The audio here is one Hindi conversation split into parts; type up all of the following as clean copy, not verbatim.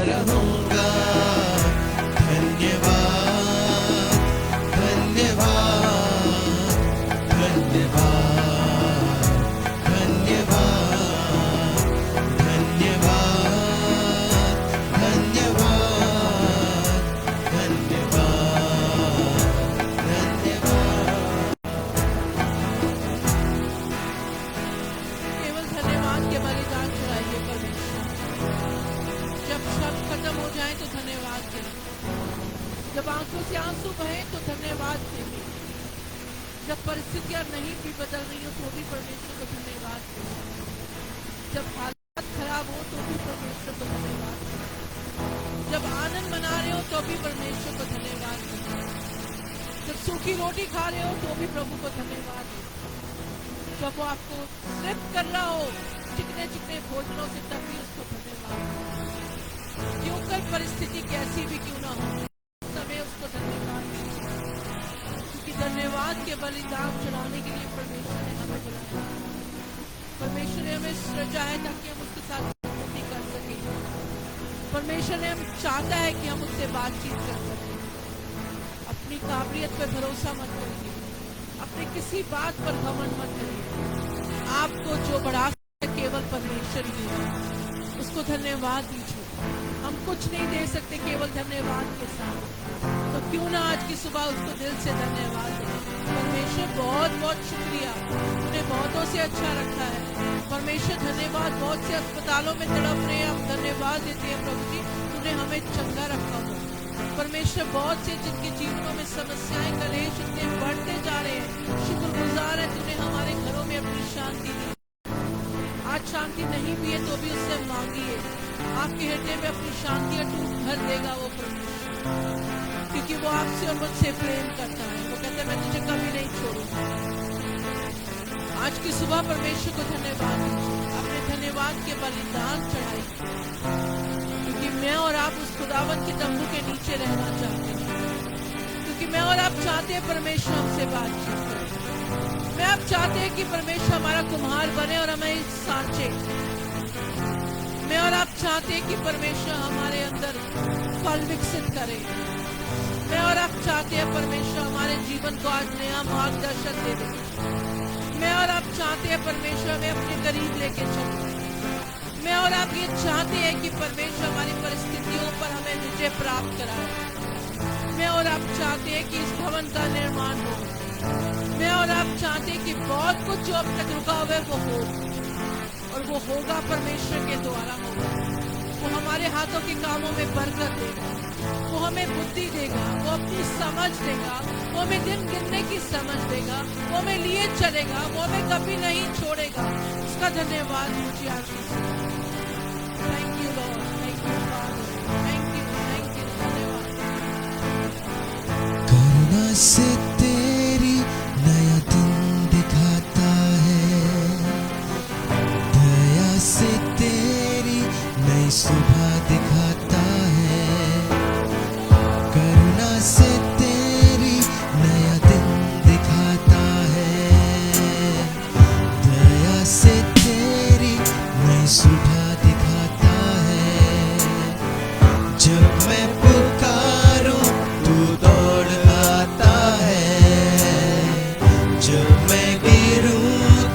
रहूंगा। धन्यवाद धन्यवाद धन्यवाद धन्यवाद धन्यवाद धन्यवाद धन्यवाद। केवल धन्यवाद के बलिदान चढ़ाइए परमेश्वर। जब शब्द खत्म हो जाए तो धन्यवाद दें। जब आंखों से आंसू बहे तो धन्यवाद दें। जब परिस्थितियां नहीं भी बदल रही हो तो भी परमेश्वर को धन्यवाद दें। जब हालात खराब हो तो भी परमेश्वर को धन्यवाद दें। जब आनंद मना रहे हो तो भी परमेश्वर को धन्यवाद दें। जब सूखी रोटी खा रहे हो तो भी प्रभु को धन्यवाद दें। जब वो आपको स्लिप कर रहा हो चिकने चिकने भोजनों से तब भी उसको धन्यवाद दें। क्यों कर परिस्थिति कैसी भी क्यों ना हो समय उसको धन्यवाद दें। क्योंकि धन्यवाद के बलिदान चढ़ाने के लिए परमेश्वर ने हमें बुलाया। परमेश्वर ने हमें सृजा है ताकि हम उसके साथ दोस्ती कर सकें। परमेश्वर ने हम चाहता है कि हम उससे बातचीत कर सकें। अपनी काबिलियत पर भरोसा मत करिए। अपनी किसी बात पर घमंड मत करिए। आपको जो बढ़ा सकता है केवल परमेश्वर ही है। उसको धन्यवाद दीजिए। हम कुछ नहीं दे सकते केवल धन्यवाद के साथ। तो क्यों ना आज की सुबह उसको दिल से धन्यवाद दें। परमेश्वर बहुत बहुत शुक्रिया, तूने बहुतों से अच्छा रखा है। परमेश्वर धन्यवाद, बहुत से अस्पतालों में तड़प रहे हैं, हम धन्यवाद देते हैं प्रभु जी, तूने हमें चंगा रखा हो। परमेश्वर बहुत से जिनके जीवनों में समस्याएं कलेश इतने बढ़ते जा रहे हैं, शुक्रगुजार है तूने हमारे घरों में अपनी शांति दी। आज शांति नहीं भी है तो भी उससे मांगिए। आपके हृदय में अपनी शांति अटूट भर देगा वो परमेश्वर, क्योंकि वो आपसे और मुझसे प्रेम करता है। वो कहता है मैं तुझे कभी नहीं छोड़ूंगा। आज की सुबह परमेश्वर को धन्यवाद दीजिए। अपने धन्यवाद के बलिदान चढ़ाइए, क्योंकि मैं और आप उस खुदावन के तंबू के नीचे रहना चाहते हैं। क्योंकि मैं और आप चाहते हैं परमेश्वर हमसे बातचीत करे। मैं आप चाहते हैं कि परमेश्वर हमारा कुम्हार बने और हमें सांचे। मैं और आप चाहते हैं कि परमेश्वर हमारे अंदर फल विकसित करे। मैं और आप चाहते हैं परमेश्वर हमारे जीवन को आज नया मार्गदर्शन दे दे। मैं और आप चाहते हैं परमेश्वर हमें अपने करीब लेके चले। मैं और आप ये चाहते हैं कि परमेश्वर हमारी परिस्थितियों पर हमें विजय प्राप्त कराए। मैं और आप चाहते हैं कि इस भवन का निर्माण हो। मैं और आप चाहते हैं कि बहुत कुछ जो अब तक रुका हुआ है वो हो, और वो होगा परमेश्वर के द्वारा होगा। वो हमारे हाथों के कामों में बरकत देगा, वो हमें बुद्धि देगा, वो अपनी समझ देगा, वो हमें दिन गिनने की समझ देगा, वो हमें लिए चलेगा, वो हमें कभी नहीं छोड़ेगा। उसका धन्यवाद मुझे आज। Thank you Lord, thank you father, thank you धन्यवाद। करुणा से तेरी नया दिन दिखाता है, दया से तेरी नई सुबह दिखाता है। करुणा से तेरी नया दिन दिखाता है, दया से तेरी नई सुबह दिखाता है। जब मैं पुकारूं तू दौड़ आता है, जब मैं गिरूं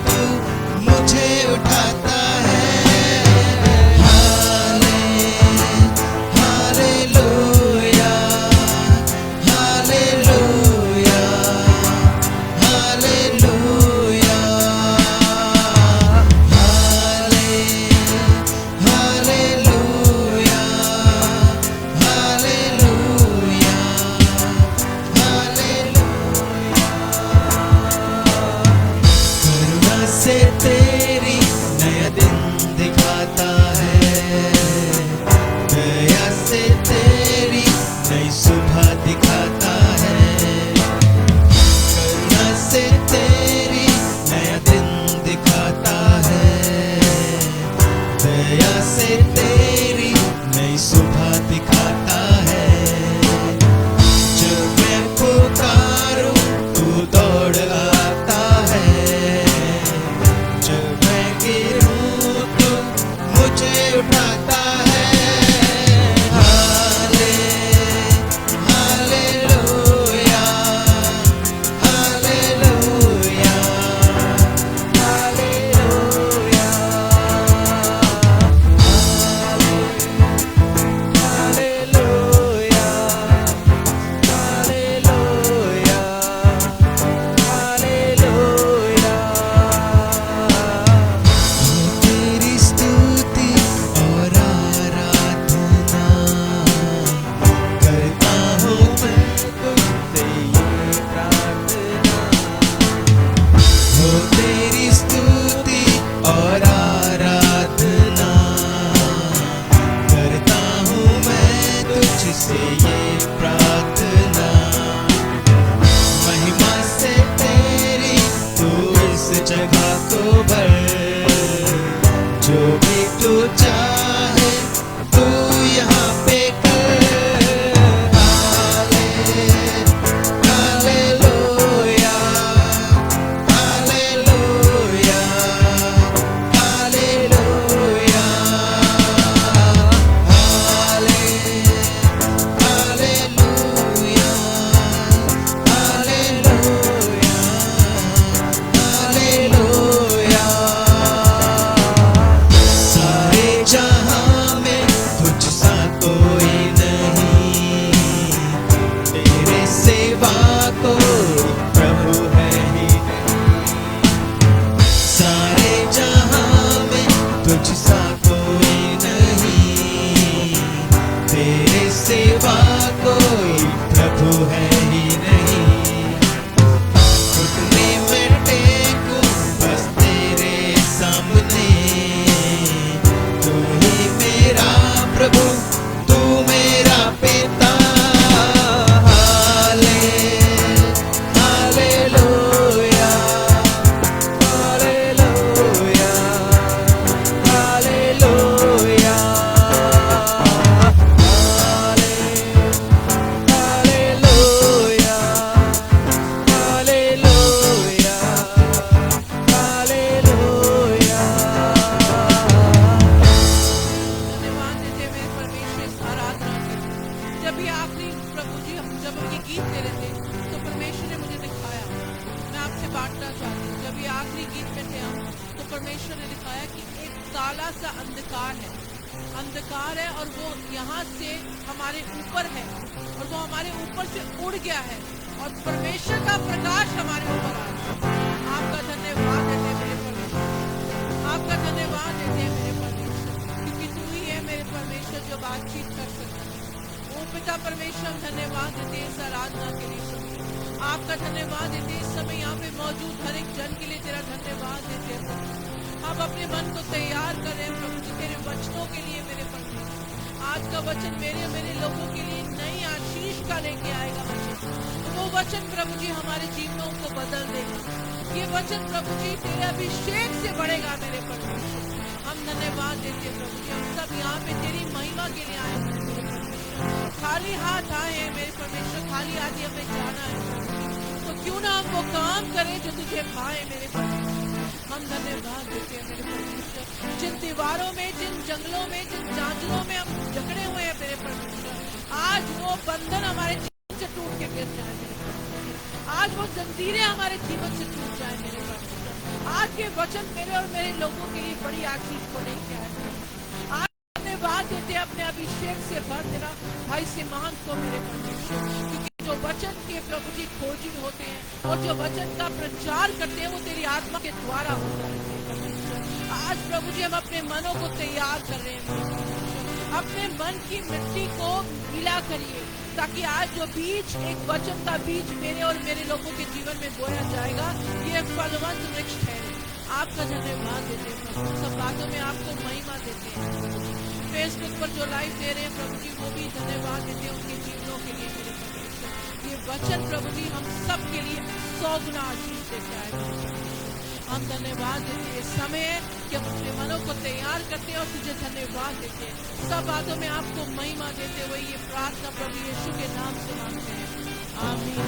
तू मुझे उठाता है। Hallelujah hallelujah hallelujah hallelujah hallelujah करुणा से तेरी नया दिन दिखाता है, दया से तेरी नई सुबह दिखाता है। करुणा से तेरी नया दिन दिखाता है, दया से तेरी नई सुबह दिखाता है। जब मैं पुकारूं तू दौड़ आता है, जब मैं गिरूं तू मुझे उठाता है। तुझसे ये प्रार्थना, महिमा से तेरी तू इस जगह को भर, जो भी तू चाहे तू यहाँ पे कर। Hallelujah, hallelujah, hallelujah, hallelujah, hallelujah, सारे जहां में तुझ सा कोई नहीं, तेरे सेवा कोई प्रभु है ही नहीं। सारे जहां में तुझ सा कोई नहीं, तेरे सेवा कोई प्रभु है ही नहीं। घुटने में टेकूं बस तेरे सामने, तू ही मेरा प्रभु, तू मेरा पिता। Hallelujah, hallelujah, hallelujah, hallelujah, hallelujah, hallelujah. धन्यवाद देते मेरे परमेश्वर इस आराधना के लिए। जब ये आखिरी प्रभु जी जब हम ये गीत दे रहे थे तो परमेश्वर ने मुझे दिखाया, मैं आपसे बांटना चाहती हूँ। जब ये आखिरी गीत में थे हम तो परमेश्वर ने दिखाया कि एक काला सा अंधकार है और वो यहाँ से हमारे ऊपर है और वो हमारे ऊपर से उड़ गया है और परमेश्वर का प्रकाश हमारे ऊपर आ रहा है। आपका धन्यवाद देते मेरे परमेश्वर, आपका धन्यवाद देते हैं मेरे परमेश्वर, क्योंकि तू ही है मेरे परमेश्वर जो बातचीत कर सकता है। ओ पिता परमेश्वर, हम धन्यवाद देते हैं इस आराधना के लिए। आपका धन्यवाद देते हैं इस समय यहाँ पे मौजूद हर एक जन के लिए तेरा धन्यवाद देते हैं प्रभु। हम अपने मन को तैयार कर रहे हैं प्रभु जी तेरे वचनों के लिए मेरे परमेश्वर। आज का वचन मेरे और मेरे लोगों के लिए नई आशीष का लेके आएगा वचन। वो वचन प्रभु जी हमारे जीवनों को बदल देगा। ये वचन प्रभु जी तेरे अभिषेक से बढ़ेगा मेरे परमेश्वर। हम धन्यवाद देते हैं प्रभु जी, हम सब यहाँ पे तेरी महिमा के लिए आए हैं मेरे परमेश्वर। खाली हाथ आए हैं मेरे परमेश्वर, खाली हाथ ही हमें जाना है तो क्यों ना हम वो काम करें जो तुझे पाए मेरे परमेश्वर। हम धन्यवाद देते हैं मेरे परमेश्वर, जिन दीवारों में, जिन जंगलों में, जिन जांचलों में हम जकड़े हुए हैं मेरे परमेश्वर, आज वो बंधन हमारे जीवन से टूट के गिर जाए मेरे परमेश्वर। आज वो जंजीरें हमारे जीवन से टूट जाए मेरे परमेश्वर। आज के वचन मेरे और मेरे लोगों के लिए बड़ी आशीष को लेके आए। आज धन्यवाद देते हैं अपने अभिषेक से भर देना भाई सीमांत को मेरे परमेश्वर, क्योंकि जो वचन के प्रभु जी खोजी होते हैं और जो वचन का प्रचार करते हैं वो तेरी आत्मा के द्वारा होता है मेरे परमेश्वर। आज प्रभु जी हम अपने मनों को तैयार कर रहे हैं मेरे परमेश्वर, अपने मन की मिट्टी को गीला करिए ताकि आज जो बीज, एक वचन का बीज मेरे और मेरे लोगों के जीवन में बोया जाएगा, ये फलवंत वृक्ष ठहरे। आपका धन्यवाद देते हैं प्रभु, सब बातों में आपको महिमा देते हैं। फेसबुक पर जो लाइव दे रहे हैं प्रभु जी वो भी धन्यवाद देते हैं उनके जीवनों के लिए मेरे परमेश्वर। ये वचन प्रभु जी हम सब के लिए 100 गुना आशीष देते आए। हम धन्यवाद देते हैं, समय है कि हम अपने मनों को तैयार करते हैं और तुझे धन्यवाद देते हैं। सब बातों में आपको महिमा देते हुए ये प्रार्थना प्रभु यीशु के नाम से मांगते हैं, आमीन।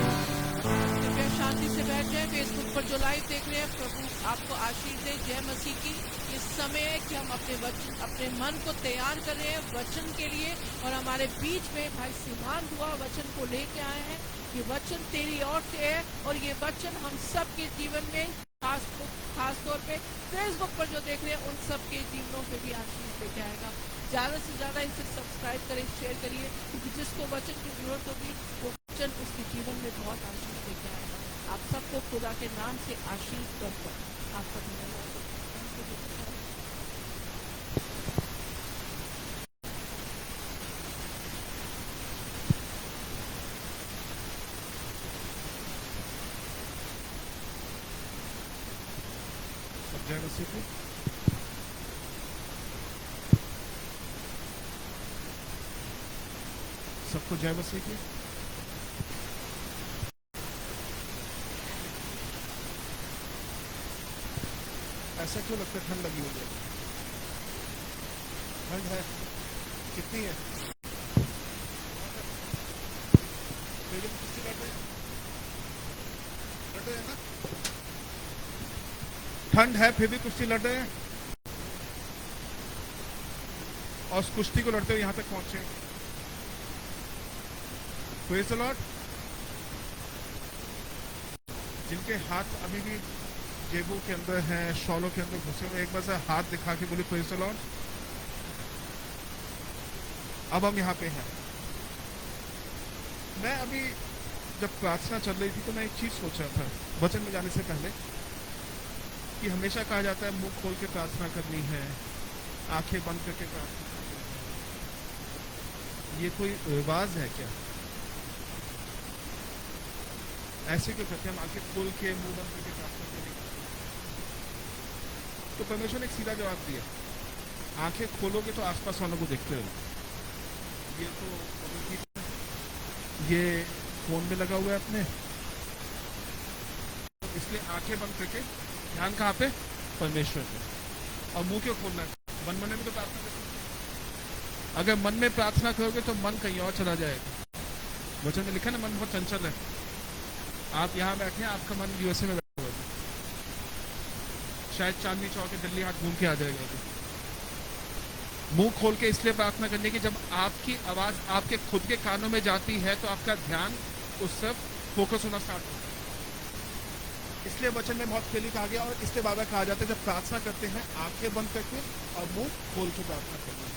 कृपया शांति से बैठ जाए। फेसबुक पर जो लाइव देख रहे हैं प्रभु आपको आशीष दे, जय मसीह की। ये समय है कि हम अपने वचन, अपने मन को तैयार कर रहे हैं वचन के लिए और हमारे बीच में भाई सिद्धांत हुआ वचन को लेके आए हैं। ये वचन तेरी ओर से है और ये वचन हम सब के जीवन में खास तौर पे फेसबुक पर जो देख रहे हैं उन सब के जीवनों पे भी आशीष लेके आएगा। ज़्यादा से ज़्यादा इसे सब्सक्राइब करें, शेयर करिए, क्योंकि जिसको वचन की जरूरत होगी वो वचन उसके जीवन में बहुत आशीष लेके आएगा। आप सबको खुदा के नाम से आशीष करता हूं। आपका धन्यवाद। जय मसीह की। सबको जय मसीह की। ऐसा क्यों लगता है ठंड लगी हुई है? ठंड है? कितनी है? लड़ रहे हैं ना? ठंड है फिर भी कुश्ती लड़ रहे हैं, और उस कुश्ती को लड़ते हुए यहां तक पहुंचे। Praise the Lord. जिनके हाथ अभी भी जेबों के अंदर हैं, शॉलों के अंदर घुसे हुए, एक बार से हाथ दिखा के बोले प्रेज़ द लॉर्ड। अब हम यहाँ पे हैं। मैं अभी जब प्रार्थना चल रही थी तो मैं एक चीज सोच रहा था वचन में जाने से पहले, कि हमेशा कहा जाता है मुंह खोल के प्रार्थना करनी है, आंखें बंद करके प्रार्थना करनी है। ये कोई रिवाज है क्या? ऐसे क्यों करते हैं? हम आंखें खोल के मुंह बंद करके प्रार्थना करेंगे? तो परमेश्वर ने एक सीधा जवाब दिया, आंखें खोलोगे तो आसपास वालों को देखते रहो। ये तो ये फोन में लगा हुआ है अपने, इसलिए आंखें बंद करके ध्यान कहाँ पे? परमेश्वर पे। और मुंह क्यों खोलना है? मन में भी तो प्रार्थना कर सकते हैं। अगर मन में प्रार्थना करोगे तो मन कहीं और चला जाएगा। वचन में लिखा ना, मन बहुत चंचल है। आप यहाँ बैठे हैं, आपका मन यूएसए में बैठा हुआ है, शायद चांदनी चौक के दिल्ली हाथ घूम के आ जाएगा। मुंह खोल के इसलिए प्रार्थना करने की, जब आपकी आवाज आपके खुद के कानों में जाती है तो आपका ध्यान उस सब फोकस होना स्टार्ट होता है। इसलिए वचन में बहुत क्लियर कहा गया, और इसलिए बाबा कहा जाता है जब प्रार्थना करते हैं आंखें बंद करके और मुंह खोल के प्रार्थना करनी है,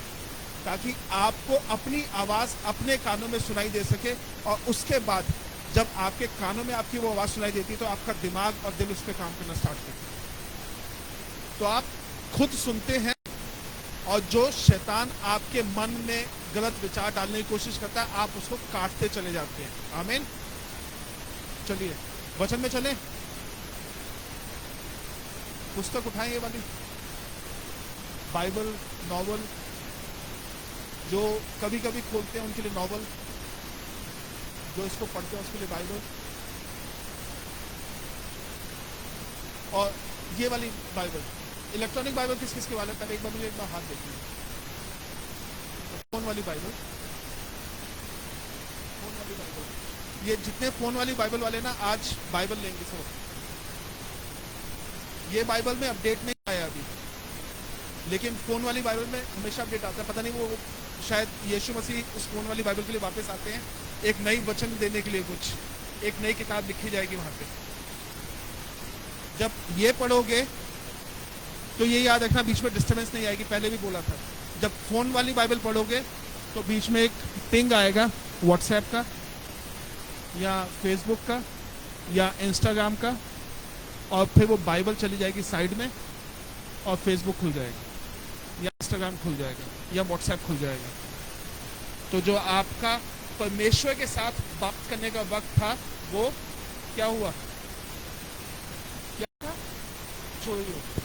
ताकि आपको अपनी आवाज अपने कानों में सुनाई दे सके। और उसके बाद जब आपके कानों में आपकी वो आवाज सुनाई देती है तो आपका दिमाग और दिल उस पर काम करना स्टार्ट करते हैं। तो आप खुद सुनते हैं, और जो शैतान आपके मन में गलत विचार डालने की कोशिश करता है, आप उसको काटते चले जाते हैं। आमीन। चलिए वचन में चले। पुस्तक उठाएं, ये वाली बाइबल, नॉवल, जो कभी कभी खोलते हैं उनके लिए नॉवल, जो इसको पढ़ते हैं उसके लिए बाइबल, और ये वाली बाइबल। इलेक्ट्रॉनिक बाइबल किस किस के वाले? पहले एक बार मुझे एक बार हाथ देखिए। फोन वाली बाइबल, फोन वाली बाइबल, ये जितने फोन वाली बाइबल वाले ना आज बाइबल लेंगे सब। ये बाइबल में अपडेट नहीं आया अभी, लेकिन फोन वाली बाइबल में हमेशा अपडेट आता है। पता नहीं वो शायद यीशु मसीह उस फोन वाली बाइबल के लिए वापस आते हैं, एक नई वचन देने के लिए, कुछ एक नई किताब लिखी जाएगी वहां पे। जब ये पढ़ोगे तो ये याद रखना, बीच में डिस्टर्बेंस नहीं आएगी। पहले भी बोला था, जब फोन वाली बाइबल पढ़ोगे तो बीच में एक पिंग आएगा व्हाट्सएप का या फेसबुक का या इंस्टाग्राम का, और फिर वो बाइबल चली जाएगी साइड में, और फेसबुक खुल जाएगा या इंस्टाग्राम खुल जाएगा या व्हाट्सएप खुल जाएगा। तो जो आपका परमेश्वर के साथ बात करने का वक्त था वो क्या हुआ? क्या था? चोरी हो गई।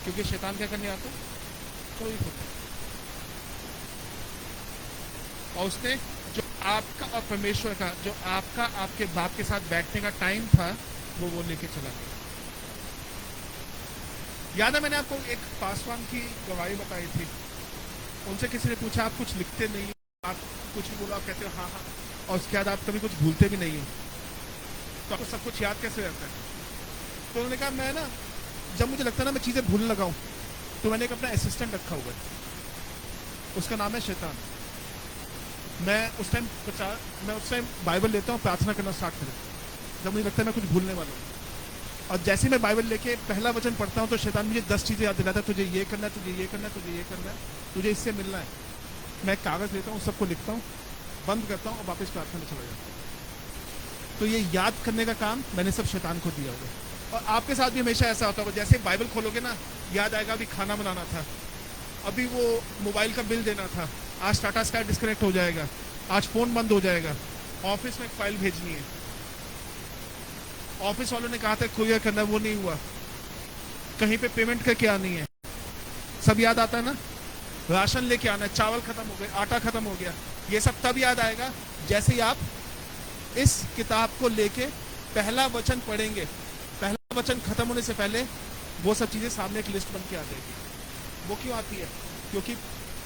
क्योंकि शैतान क्या करने आता? चोरी होता। और उसने जो आपका और परमेश्वर का, जो आपका आपके बाप के साथ बैठने का टाइम था, वो लेके चला गया। याद है मैंने आपको एक पासवान की गवाही बताई थी। उनसे किसी ने पूछा आप कुछ लिखते नहीं, आप कुछ भी बोलो आप कहते हो हाँ हाँ, और उसके बाद आप कभी कुछ भूलते भी नहीं हो, तो आपको सब कुछ याद कैसे रहता है? तो उन्होंने कहा मैं ना, जब मुझे लगता है ना मैं चीजें भूलने लगा हूं, तो मैंने एक अपना असिस्टेंट रखा हुआ है, उसका नाम है शैतान। मैं उस टाइम बाइबल लेता हूँ, प्रार्थना करना स्टार्ट करें जब मुझे लगता है मैं कुछ भूलने वाला हूँ। और जैसे मैं बाइबल लेके पहला वचन पढ़ता हूँ तो शैतान मुझे 10 चीजें याद दिलाता है, तुझे ये करना है, तुझे ये करना है, तुझे ये करना है, तुझे इससे मिलना है। मैं कागज लेता हूँ, सबको लिखता हूँ, बंद करता हूँ और वापस प्रार्थना में चला जाता हूँ। तो ये याद करने का काम मैंने सब शैतान को दिया हुआ है। और आपके साथ भी हमेशा ऐसा होता होगा, जैसे बाइबल खोलोगे ना, याद आएगा अभी खाना बनाना था, अभी वो मोबाइल का बिल देना था, आज टाटा स्काई डिस्कनेक्ट हो जाएगा, आज फोन बंद हो जाएगा, ऑफिस में एक फाइल भेजनी है, ऑफिस वालों ने कहा था कुरियर करना, वो नहीं हुआ, कहीं पे पेमेंट करके आनी है, सब याद आता है ना? राशन लेके आना है, चावल खत्म हो गए, आटा खत्म हो गया, ये सब तब याद आएगा जैसे ही आप इस किताब को लेके पहला वचन पढ़ेंगे। पहला वचन खत्म होने से पहले वो सब चीजें सामने एक लिस्ट बन के आ जाएगी। वो क्यों आती है? क्योंकि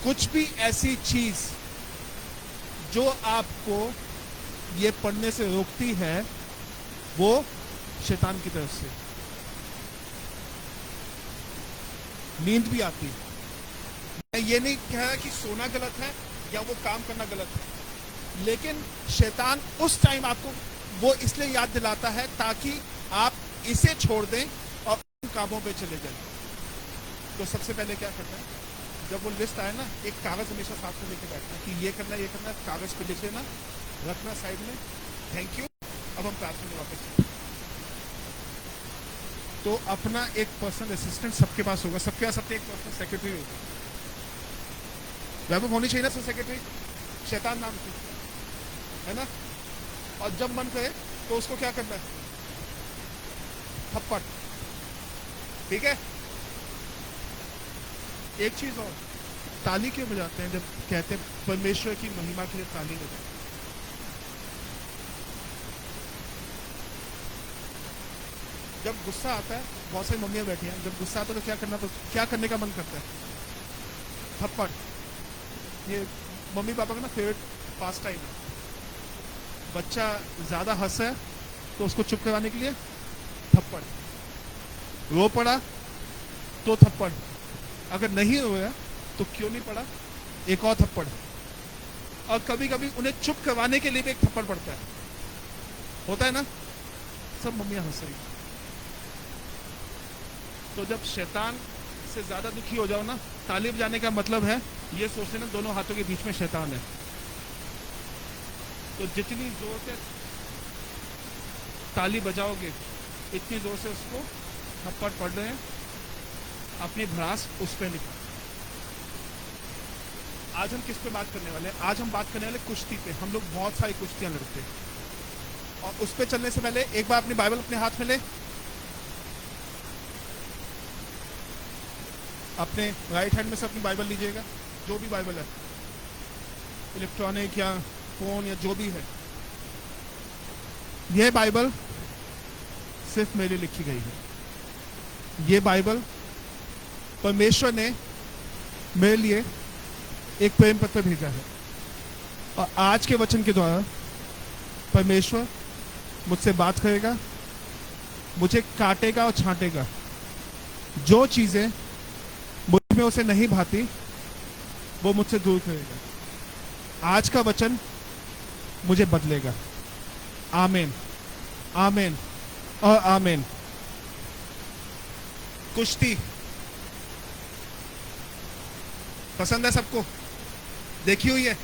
कुछ भी ऐसी चीज जो आपको ये पढ़ने से रोकती है वो शैतान की तरफ से। नींद भी आती है। मैं ये नहीं कह रहा कि सोना गलत है या वो काम करना गलत है, लेकिन शैतान उस टाइम आपको वो इसलिए याद दिलाता है ताकि आप इसे छोड़ दें और उन कामों पे चले जाएं। तो सबसे पहले क्या करना है, जब वो लिस्ट आए ना, एक कागज हमेशा साथ में लेके बैठना कि ये करना ये करना, कागज पे लिख लेना, रखना साइड में, थैंक यू, अब हम प्रार्थना में वापस चलते हैं। तो अपना एक पर्सनल असिस्टेंट सबके पास होगा, सबके पास अपने एक पर्सनल सेक्रेटरी होगा। वैभव होनी चाहिए ना सेक्रेटरी, शैतान नाम की, है ना। और जब मन करे तो उसको क्या करना है, थप्पड़, ठीक है। एक चीज और, ताली क्यों बजाते हैं जब कहते हैं परमेश्वर की महिमा के लिए ताली बजाते? जब गुस्सा आता है, बहुत सारी मम्मियां बैठी हैं, जब गुस्सा आता है तो क्या करने का मन करता है? थप्पड़। ये मम्मी पापा का ना फेवरेट पास टाइम है। बच्चा ज्यादा हंसा है तो उसको चुप करवाने के लिए थप्पड़, रो पड़ा तो थप्पड़, अगर नहीं रोया तो क्यों नहीं पड़ा, एक और थप्पड़। और कभी कभी उन्हें चुप करवाने के लिए भी एक थप्पड़ पड़ता है, होता है ना। सब मम्मियां हंस रही। तो जब शैतान से ज्यादा दुखी हो जाओ ना, ताली बजाने का मतलब है ये सोच लेना दोनों हाथों के बीच में शैतान है। तो जितनी जोर से ताली बजाओगे इतनी जोर से उसको थप्पड़ पड़ रहे हैं, अपनी भड़ास उस पर निकाल। आज हम किस पे बात करने वाले हैं? आज हम बात करने वाले कुश्ती पे। हम लोग बहुत सारी कुश्तियां लड़ते हैं, और उस पे चलने से पहले एक बार अपनी बाइबल अपने हाथ में ले, अपने राइट हैंड में से अपनी बाइबल लीजिएगा, जो भी बाइबल है, इलेक्ट्रॉनिक या फोन या जो भी है। यह बाइबल सिर्फ मेरे लिए लिखी गई है। यह बाइबल परमेश्वर ने मेरे लिए एक प्रेम पत्र भेजा है, और आज के वचन के द्वारा परमेश्वर मुझसे बात करेगा, मुझे काटेगा और छांटेगा। जो चीजें मुझ में उसे नहीं भाती वो मुझसे दूर करेगा। आज का वचन मुझे बदलेगा। आमीन, आमीन और आमीन। कुश्ती पसंद है सबको? देखी हुई है?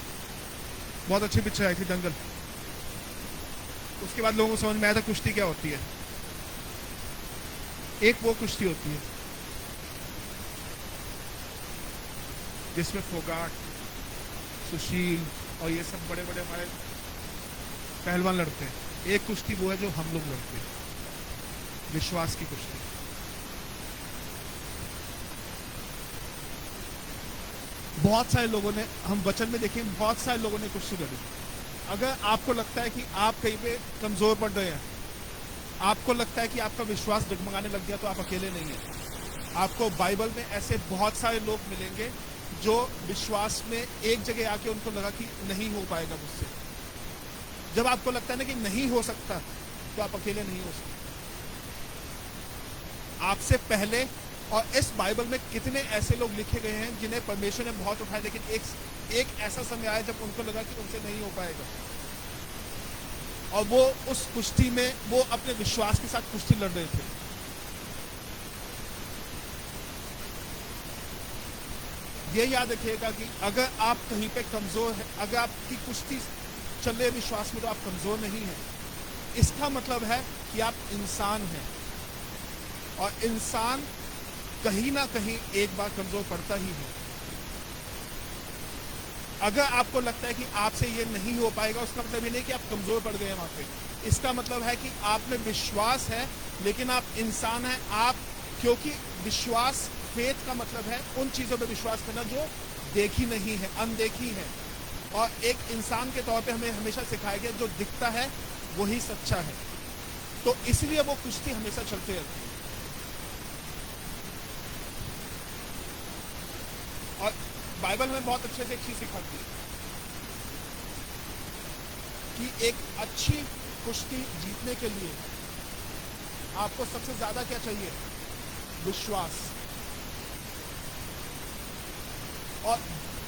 बहुत अच्छी पिक्चर आई थी दंगल। उसके बाद लोगों को समझ में आया था कुश्ती क्या होती है। एक वो कुश्ती होती है जिसमें फोगाट, सुशील और ये सब बड़े बड़े हमारे पहलवान लड़ते हैं। एक कुश्ती वो है जो हम लोग लड़ते हैं, विश्वास की कुश्ती। बहुत सारे लोगों ने, हम वचन में देखें, बहुत सारे लोगों ने कुश्ती लड़ी। अगर आपको लगता है कि आप कहीं पे कमजोर पड़ रहे हैं, आपको लगता है कि आपका विश्वास डगमगाने लग गया, तो आप अकेले नहीं हैं। आपको बाइबल में ऐसे बहुत सारे लोग मिलेंगे जो विश्वास में एक जगह आके उनको लगा कि नहीं हो पाएगा मुझसे। जब आपको लगता है ना कि नहीं हो सकता, तो आप अकेले नहीं हो सकते। आपसे पहले और इस बाइबल में कितने ऐसे लोग लिखे गए हैं जिन्हें परमेश्वर ने बहुत उठाया, लेकिन एक ऐसा समय आया जब उनको लगा कि उनसे नहीं हो पाएगा, और वो उस कुश्ती में वो अपने विश्वास के साथ कुश्ती लड़ रहे थे। ये याद रखिएगा कि अगर आप कहीं पे कमजोर है, अगर आपकी कुश्ती चल रही है विश्वास में, तो आप कमजोर नहीं हैं। इसका मतलब है कि आप इंसान हैं, और इंसान कहीं ना कहीं एक बार कमजोर पड़ता ही है। अगर आपको लगता है कि आपसे ये नहीं हो पाएगा, उसका मतलब ये नहीं कि आप कमजोर पड़ गए हैं वहां पे। इसका मतलब है कि आप में विश्वास है, लेकिन आप इंसान हैं। आप, क्योंकि विश्वास, फेथ का मतलब है उन चीजों पे विश्वास करना जो देखी नहीं है, अनदेखी है। और एक इंसान के तौर पे हमें हमेशा सिखाया गया जो दिखता है वही सच्चा है। तो इसलिए वो कुश्ती हमेशा चलते रहती है। और बाइबल में बहुत अच्छे से एक चीज सिखाती है कि एक अच्छी कुश्ती जीतने के लिए आपको सबसे ज्यादा क्या चाहिए? विश्वास। और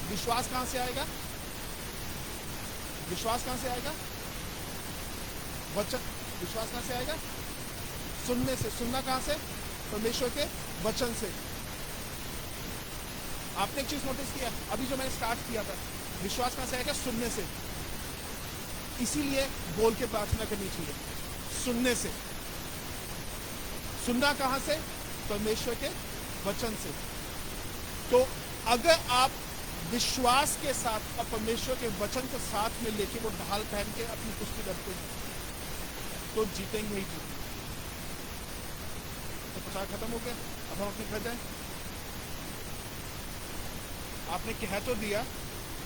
विश्वास कहां से आएगा? विश्वास कहां से आएगा? वचन। विश्वास कहां से आएगा? सुनने से। सुनना कहां से? परमेश्वर के वचन से। आपने एक चीज नोटिस किया अभी जो मैंने स्टार्ट किया था, विश्वास कहां से आएगा? सुनने से। इसीलिए बोल के प्रार्थना करनी चाहिए, सुनने से। सुनना कहां से? परमेश्वर के वचन से। तो अगर आप विश्वास के साथ और परमेश्वर के वचन को साथ में लेके वो ढाल पहन के अपनी कुश्ती लड़ते हैं तो जीतेंगे ही जीतेंगे। तो प्रचार खत्म हो गया, अब हम अपने घर जाएं। आपने कह तो दिया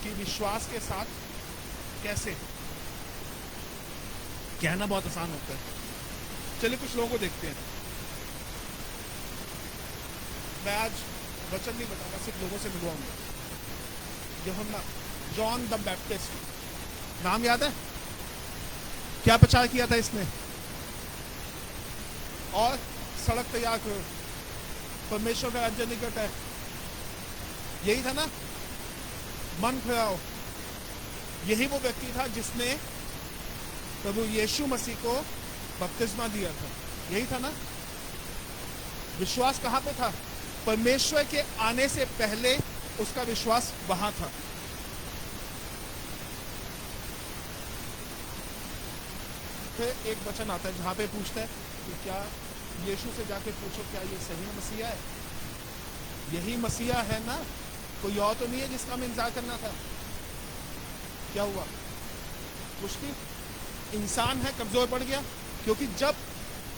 कि विश्वास के साथ कैसे, कहना बहुत आसान होता है। चलिए कुछ लोगों को देखते हैं। मैं आज वचन नहीं बताऊंगा, सिर्फ लोगों से मिलवाऊंगा। यूहन्ना, जॉन द बैप्टिस्ट, नाम याद है? क्या प्रचार किया था इसने? और सड़क तैयार करो, परमेश्वर का राज्य निकट है, यही था ना? मन फिराओ। यही वो व्यक्ति था जिसने प्रभु यीशु मसीह को बपतिस्मा दिया था, यही था ना? विश्वास कहां पे था? परमेश्वर के आने से पहले उसका विश्वास वहां था। फिर एक वचन आता है जहां पे पूछता है कि क्या यीशु से जाके पूछो क्या ये सही मसीहा है? यही मसीहा है ना? कोई और तो नहीं है जिसका हमें इंतजार करना था? क्या हुआ? कुश्ती। इंसान है, कमजोर पड़ गया, क्योंकि जब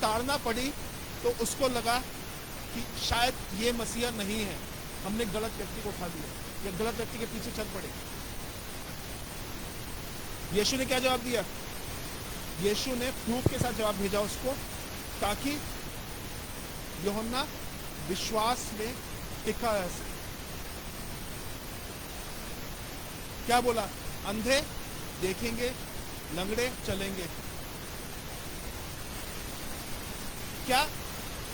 ताड़ना पड़ी तो उसको लगा कि शायद ये मसीहा नहीं है, हमने गलत व्यक्ति को उठा दिया या गलत व्यक्ति के पीछे चल पड़े। यीशु ने क्या जवाब दिया? यीशु ने प्रूफ के साथ जवाब भेजा उसको, ताकि यूहन्ना विश्वास में टिका रह सके। क्या बोला? अंधे देखेंगे, लंगड़े चलेंगे। क्या?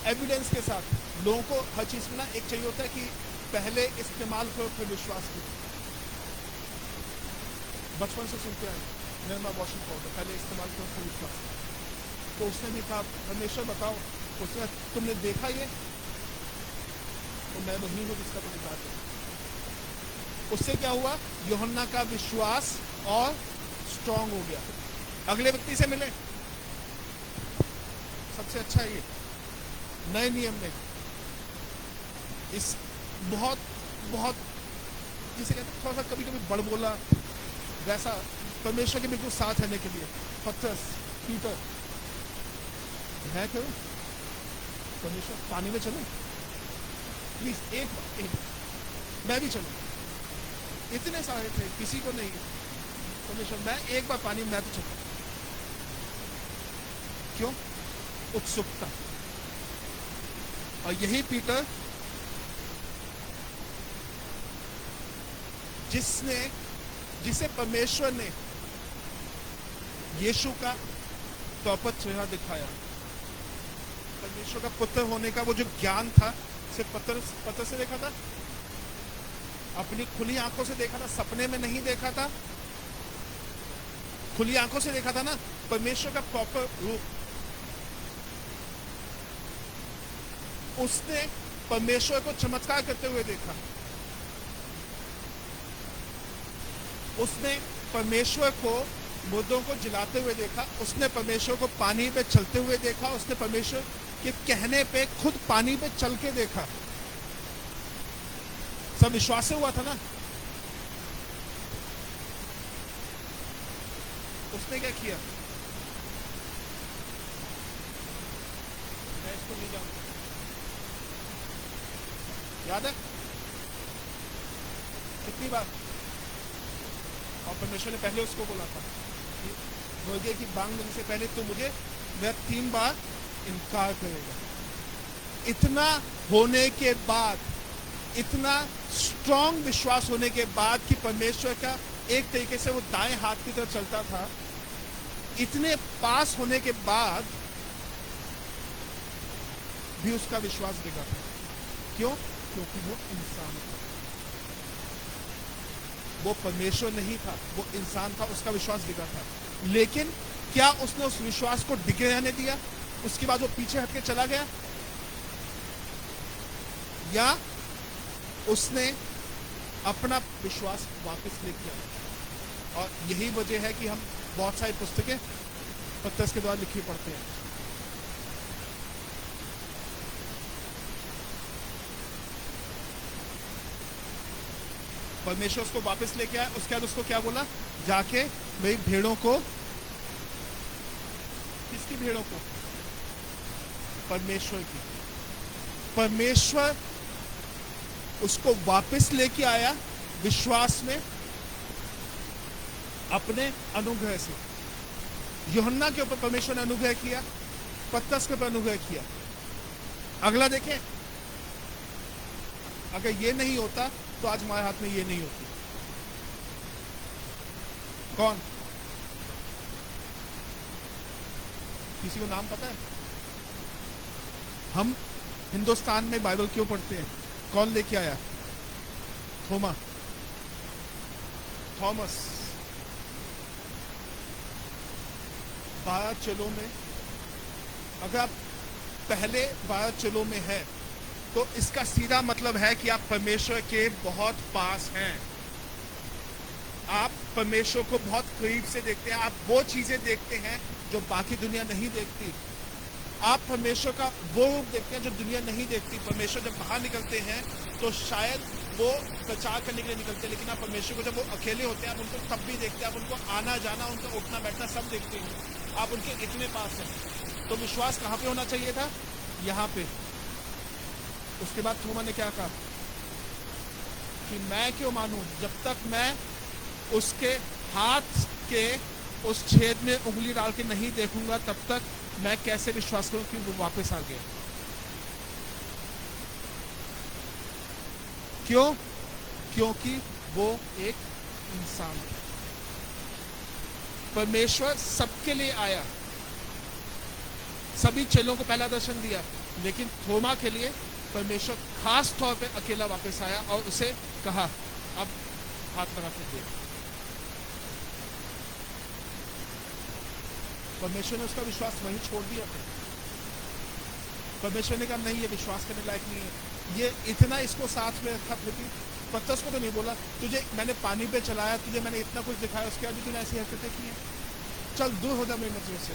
एविडेंस के साथ। लोगों को हर चीज में ना एक चाहिए होता है कि पहले इस्तेमाल करो फिर विश्वास करो। बचपन से सुनते हैं निर्मा वॉशिंग पाउडर, पहले इस्तेमाल करो फिर विश्वास करो। तो उसने भी कहा परमेश्वर बताओ, उसने तुमने देखा ये? तो मैं वही हूं जिसका तुम इंतजार करो। उससे क्या हुआ? यूहन्ना का विश्वास और स्ट्रांग हो गया। अगले व्यक्ति से मिले, सबसे अच्छा ये नए नियम में इस बहुत बहुत जिसे कहते थोड़ा सा कभी कभी बड़ बोला वैसा, परमेश्वर के बिल्कुल साथ रहने के लिए पतरस, पीटर है क्यों? परमेश्वर पानी में चलो प्लीज, एक मैं भी चलूं। इतने सारे थे, किसी को नहीं। परमेश्वर मैं एक बार पानी में मैं तो चलूं। क्यों? उत्सुकता। और यही पीटर जिसे परमेश्वर ने यीशु का प्रॉपर चेहरा दिखाया, परमेश्वर का पुत्र होने का वो जो ज्ञान था, सिर्फ पत्थर से देखा था, अपनी खुली आंखों से देखा था, सपने में नहीं देखा था, खुली आंखों से देखा था ना, परमेश्वर का प्रॉपर रूप। उसने परमेश्वर को चमत्कार करते हुए देखा, उसने परमेश्वर को मुर्दों को जिलाते हुए देखा, उसने परमेश्वर को पानी पे चलते हुए देखा, उसने परमेश्वर के कहने पे खुद पानी पे चल के देखा। सब विश्वास से हुआ था ना। उसने क्या किया? मैं इसको नहीं जानता, याद है? कितनी बार, और परमेश्वर ने पहले उसको बोला था कि मुर्गे की बांग देने से पहले तो मुझे वह 3 बार इनकार करेगा। इतना होने के बाद, इतना स्ट्रांग विश्वास होने के बाद कि परमेश्वर का एक तरीके से वो दाएं हाथ की तरफ चलता था, इतने पास होने के बाद भी उसका विश्वास गिरा था। क्यों? क्योंकि वो इंसान था, वो परमेश्वर नहीं था, वो इंसान था, उसका विश्वास गिरा था। लेकिन क्या उसने उस विश्वास को डिगे रहने दिया? उसके बाद वो पीछे हटके चला गया, या उसने अपना विश्वास वापस लेके आया? और यही वजह है कि हम बहुत सारी पुस्तकें पतरस के द्वारा लिखी पढ़ते हैं। परमेश्वर उसको वापस लेके आया, उसके बाद उसको क्या बोला? जाके मेरी भेड़ों को, किसकी भेड़ों को? परमेश्वर की। परमेश्वर उसको वापस लेके आया विश्वास में, अपने अनुग्रह से। यूहन्ना के ऊपर परमेश्वर ने अनुग्रह किया, पतरस के ऊपर अनुग्रह किया। अगला देखें, अगर ये नहीं होता तो आज हमारे हाथ में ये नहीं होती। कौन? किसी को नाम पता है? हम हिंदुस्तान में बाइबल क्यों पढ़ते हैं? कौन लेके आया? थॉमस। 12 चेलों में, अगर आप पहले 12 चेलों में है तो इसका सीधा मतलब है कि आप परमेश्वर के बहुत पास हैं, आप परमेश्वर को बहुत करीब से देखते हैं, आप वो चीजें देखते हैं जो बाकी दुनिया नहीं देखती। आप परमेश्वर का वो रूप देखते हैं जो दुनिया नहीं देखती। परमेश्वर जब बाहर निकलते हैं तो शायद वो प्रचार करने के लिए निकलते हैं, लेकिन आप परमेश्वर को जब वो अकेले होते हैं, आप उनको तब भी देखते हैं, आप उनको आना जाना, उनका उठना बैठना सब देखते हैं, आप उनके इतने पास हैं। तो विश्वास कहाँ पे होना चाहिए था? यहाँ पे। उसके बाद थोमा ने क्या कहा कि मैं क्यों मानूं, जब तक मैं उसके हाथ के उस छेद में उंगली डाल के नहीं देखूंगा, तब तक मैं कैसे विश्वास करूं कि वो वापस आ गया? क्यों? क्योंकि वो एक इंसान है। परमेश्वर सबके लिए आया, सभी चेलों को पहला दर्शन दिया, लेकिन थोमा के लिए परमेश्वर खास तौर पे अकेला वापस आया और उसे कहा, अब हाथ लगा के देख। परमेश्वर ने उसका विश्वास वहीं छोड़ दिया था। परमेश्वर ने कहा नहीं, ये विश्वास करने लायक नहीं है। ये इतना इसको साथ में रखा, फिर भी पतरस को तो नहीं बोला तुझे मैंने पानी पे चलाया, तुझे मैंने इतना कुछ दिखाया, उसके बाद भी तूने ऐसी हरकतें की हैं, चल दूर हो जा मेरी नजरों से।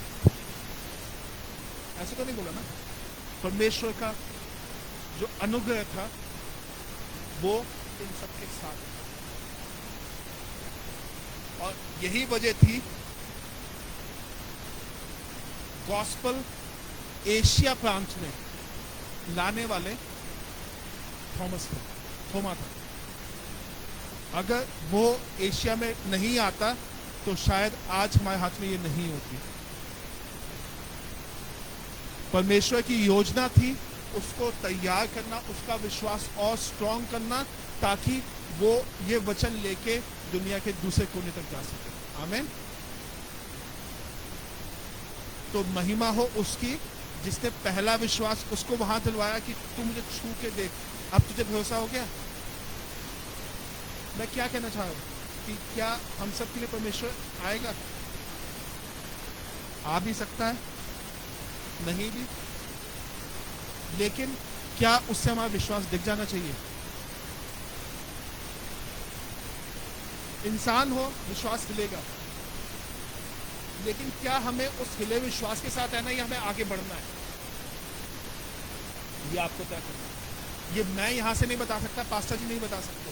ऐसे तो नहीं बोला ना। परमेश्वर का जो अनुग्रह था वो इन सबके साथ, और यही वजह थी गॉस्पल एशिया प्रांत में लाने वाले थोमा था। अगर वो एशिया में नहीं आता तो शायद आज हमारे हाथ में ये नहीं होती। परमेश्वर की योजना थी उसको तैयार करना, उसका विश्वास और स्ट्रांग करना, ताकि वो ये वचन लेके दुनिया के दूसरे कोने तक जा सके। आमीन। तो महिमा हो उसकी जिसने पहला विश्वास उसको वहां दिलवाया कि तू मुझे छू के देख, अब तुझे भरोसा हो गया। मैं क्या कहना चाह रहा हूं कि क्या हम सब के लिए परमेश्वर आएगा? आ भी सकता है, नहीं भी, लेकिन क्या उससे हमारा विश्वास दिख जाना चाहिए? इंसान हो, विश्वास हिलेगा, लेकिन क्या हमें उस हिले विश्वास के साथ रहना है या हमें आगे बढ़ना है? ये आपको तय करना है। ये मैं यहां से नहीं बता सकता, पास्टर जी नहीं बता सकते।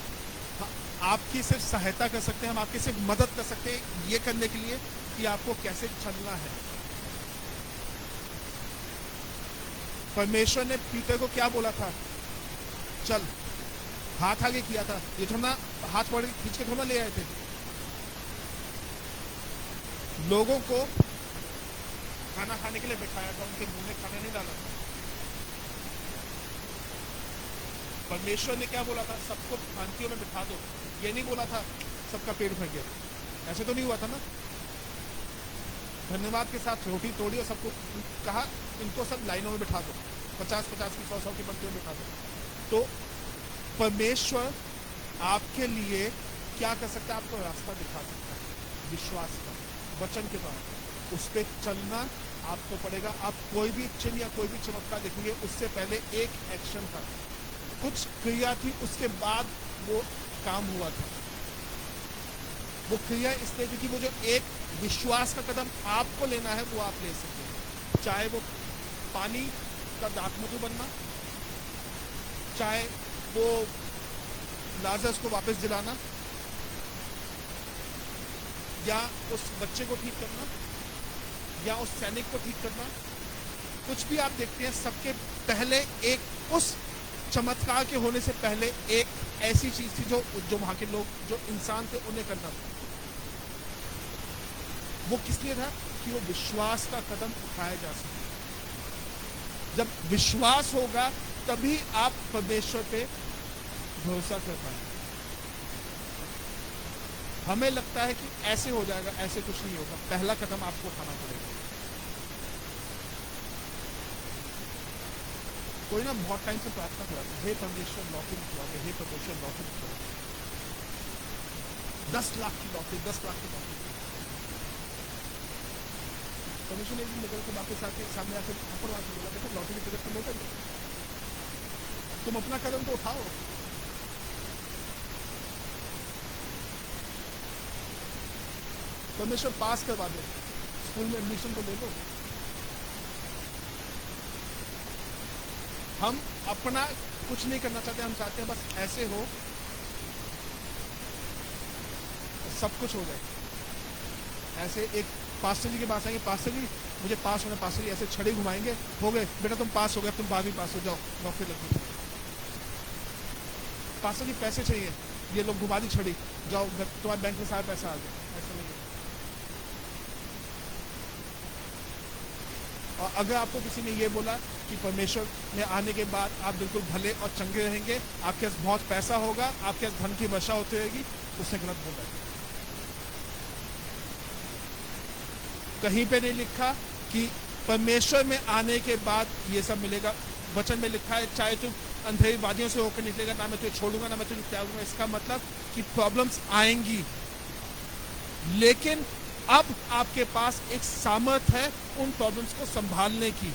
आपकी सिर्फ सहायता कर सकते हैं, हम आपकी सिर्फ मदद कर सकते हैं ये करने के लिए कि आपको कैसे चलना है। परमेश्वर ने पीटर को क्या बोला था? चल, हाथ आगे किया था, ये थोड़ा हाथ पकड़ के खींच के थोड़ा ले आए थे। लोगों को खाना खाने के लिए बैठाया था, उनके मुंह में खाना नहीं डाला था। परमेश्वर ने क्या बोला था? सबको पंक्तियों में बिठा दो। ये नहीं बोला था सबका पेट भर गया, ऐसे तो नहीं हुआ था ना। धन्यवाद के साथ रोटी तोड़ी और सबको कहा इनको सब लाइनों में बिठा दो, 50-50 की 100-100 की पंक्तियों में बिठा दो। तो परमेश्वर आपके लिए क्या कर सकता है? आपको रास्ता दिखा सकता है विश्वास का, वचन के द्वारा। उस पर चलना आपको पड़ेगा। आप कोई भी चिन्ह या कोई भी चमत्कार देखेंगे, उससे पहले एक एक्शन था, कुछ क्रिया थी, उसके बाद वो काम हुआ था। वो क्रिया इसलिए क्योंकि वो जो एक विश्वास का कदम आपको लेना है वो आप ले सकते हैं। चाहे वो पानी का दाखमधु बनना, चाहे वो लाजरस को वापस दिलाना, या उस बच्चे को ठीक करना, या उस सैनिक को ठीक करना, कुछ भी आप देखते हैं सबके पहले एक उस चमत्कार के होने से पहले एक ऐसी चीज थी जो वहां के लोग जो इंसान थे उन्हें करना था। वो किस लिए था? कि वो विश्वास का कदम उठाया जा सके। जब विश्वास होगा तभी आप परमेश्वर पे भरोसा कर पाएंगे। हमें लगता है कि ऐसे हो जाएगा, ऐसे कुछ नहीं होगा। पहला कदम आपको उठाना पड़ेगा। कोई ना बहुत टाइम से प्रार्थना कर रहा था, हे परमेश्वर लॉटरी निकलवाओगे, हे परमेश्वर लॉटरी निकलवाओगे, 10 लाख की लॉटरी, 10 लाख की लॉटरी। परमेश्वर ने एक दिन निकल के वापस आके सामने आके ऊपर आके बोला, देखो लॉटरी की टिकट तो मिल गई, तुम अपना कदम तो उठाओ। परमेश्वर पास करवा दे, स्कूल में एडमिशन तो ले लो। हम अपना कुछ नहीं करना चाहते, हम चाहते हैं बस ऐसे हो सब कुछ हो जाए। ऐसे एक पास्टर जी के पास आएंगे, पास्टर जी मुझे पास होना, पास्टर जी ऐसे छड़े घुमाएंगे, हो गए बेटा तुम पास हो गए, तुम 12वीं पास हो जाओ, नौकरी लग गई। पास्टर जी पैसे चाहिए, ये लोग घुमा दी छड़ी, जाओ तुम्हारे बैंक में सारा पैसा आ गया। ऐसा नहीं है। और अगर आपको किसी ने ये बोला कि परमेश्वर में आने के बाद आप बिल्कुल भले और चंगे रहेंगे, आपके पास बहुत पैसा होगा, आपके पास धन की वर्षा होती रहेगी, उसने गलत बोला है। कहीं पे नहीं लिखा कि परमेश्वर में आने के बाद ये सब मिलेगा। वचन में लिखा है चाहे तुम अंधेरी वादियों से होकर निकलेगा, ना मैं तुझे छोड़ूंगा, ना मैं तुझे त्यागूंगा। इसका मतलब कि प्रॉब्लम्स आएंगी, लेकिन अब आपके पास एक सामर्थ है उन प्रॉब्लम्स को संभालने की।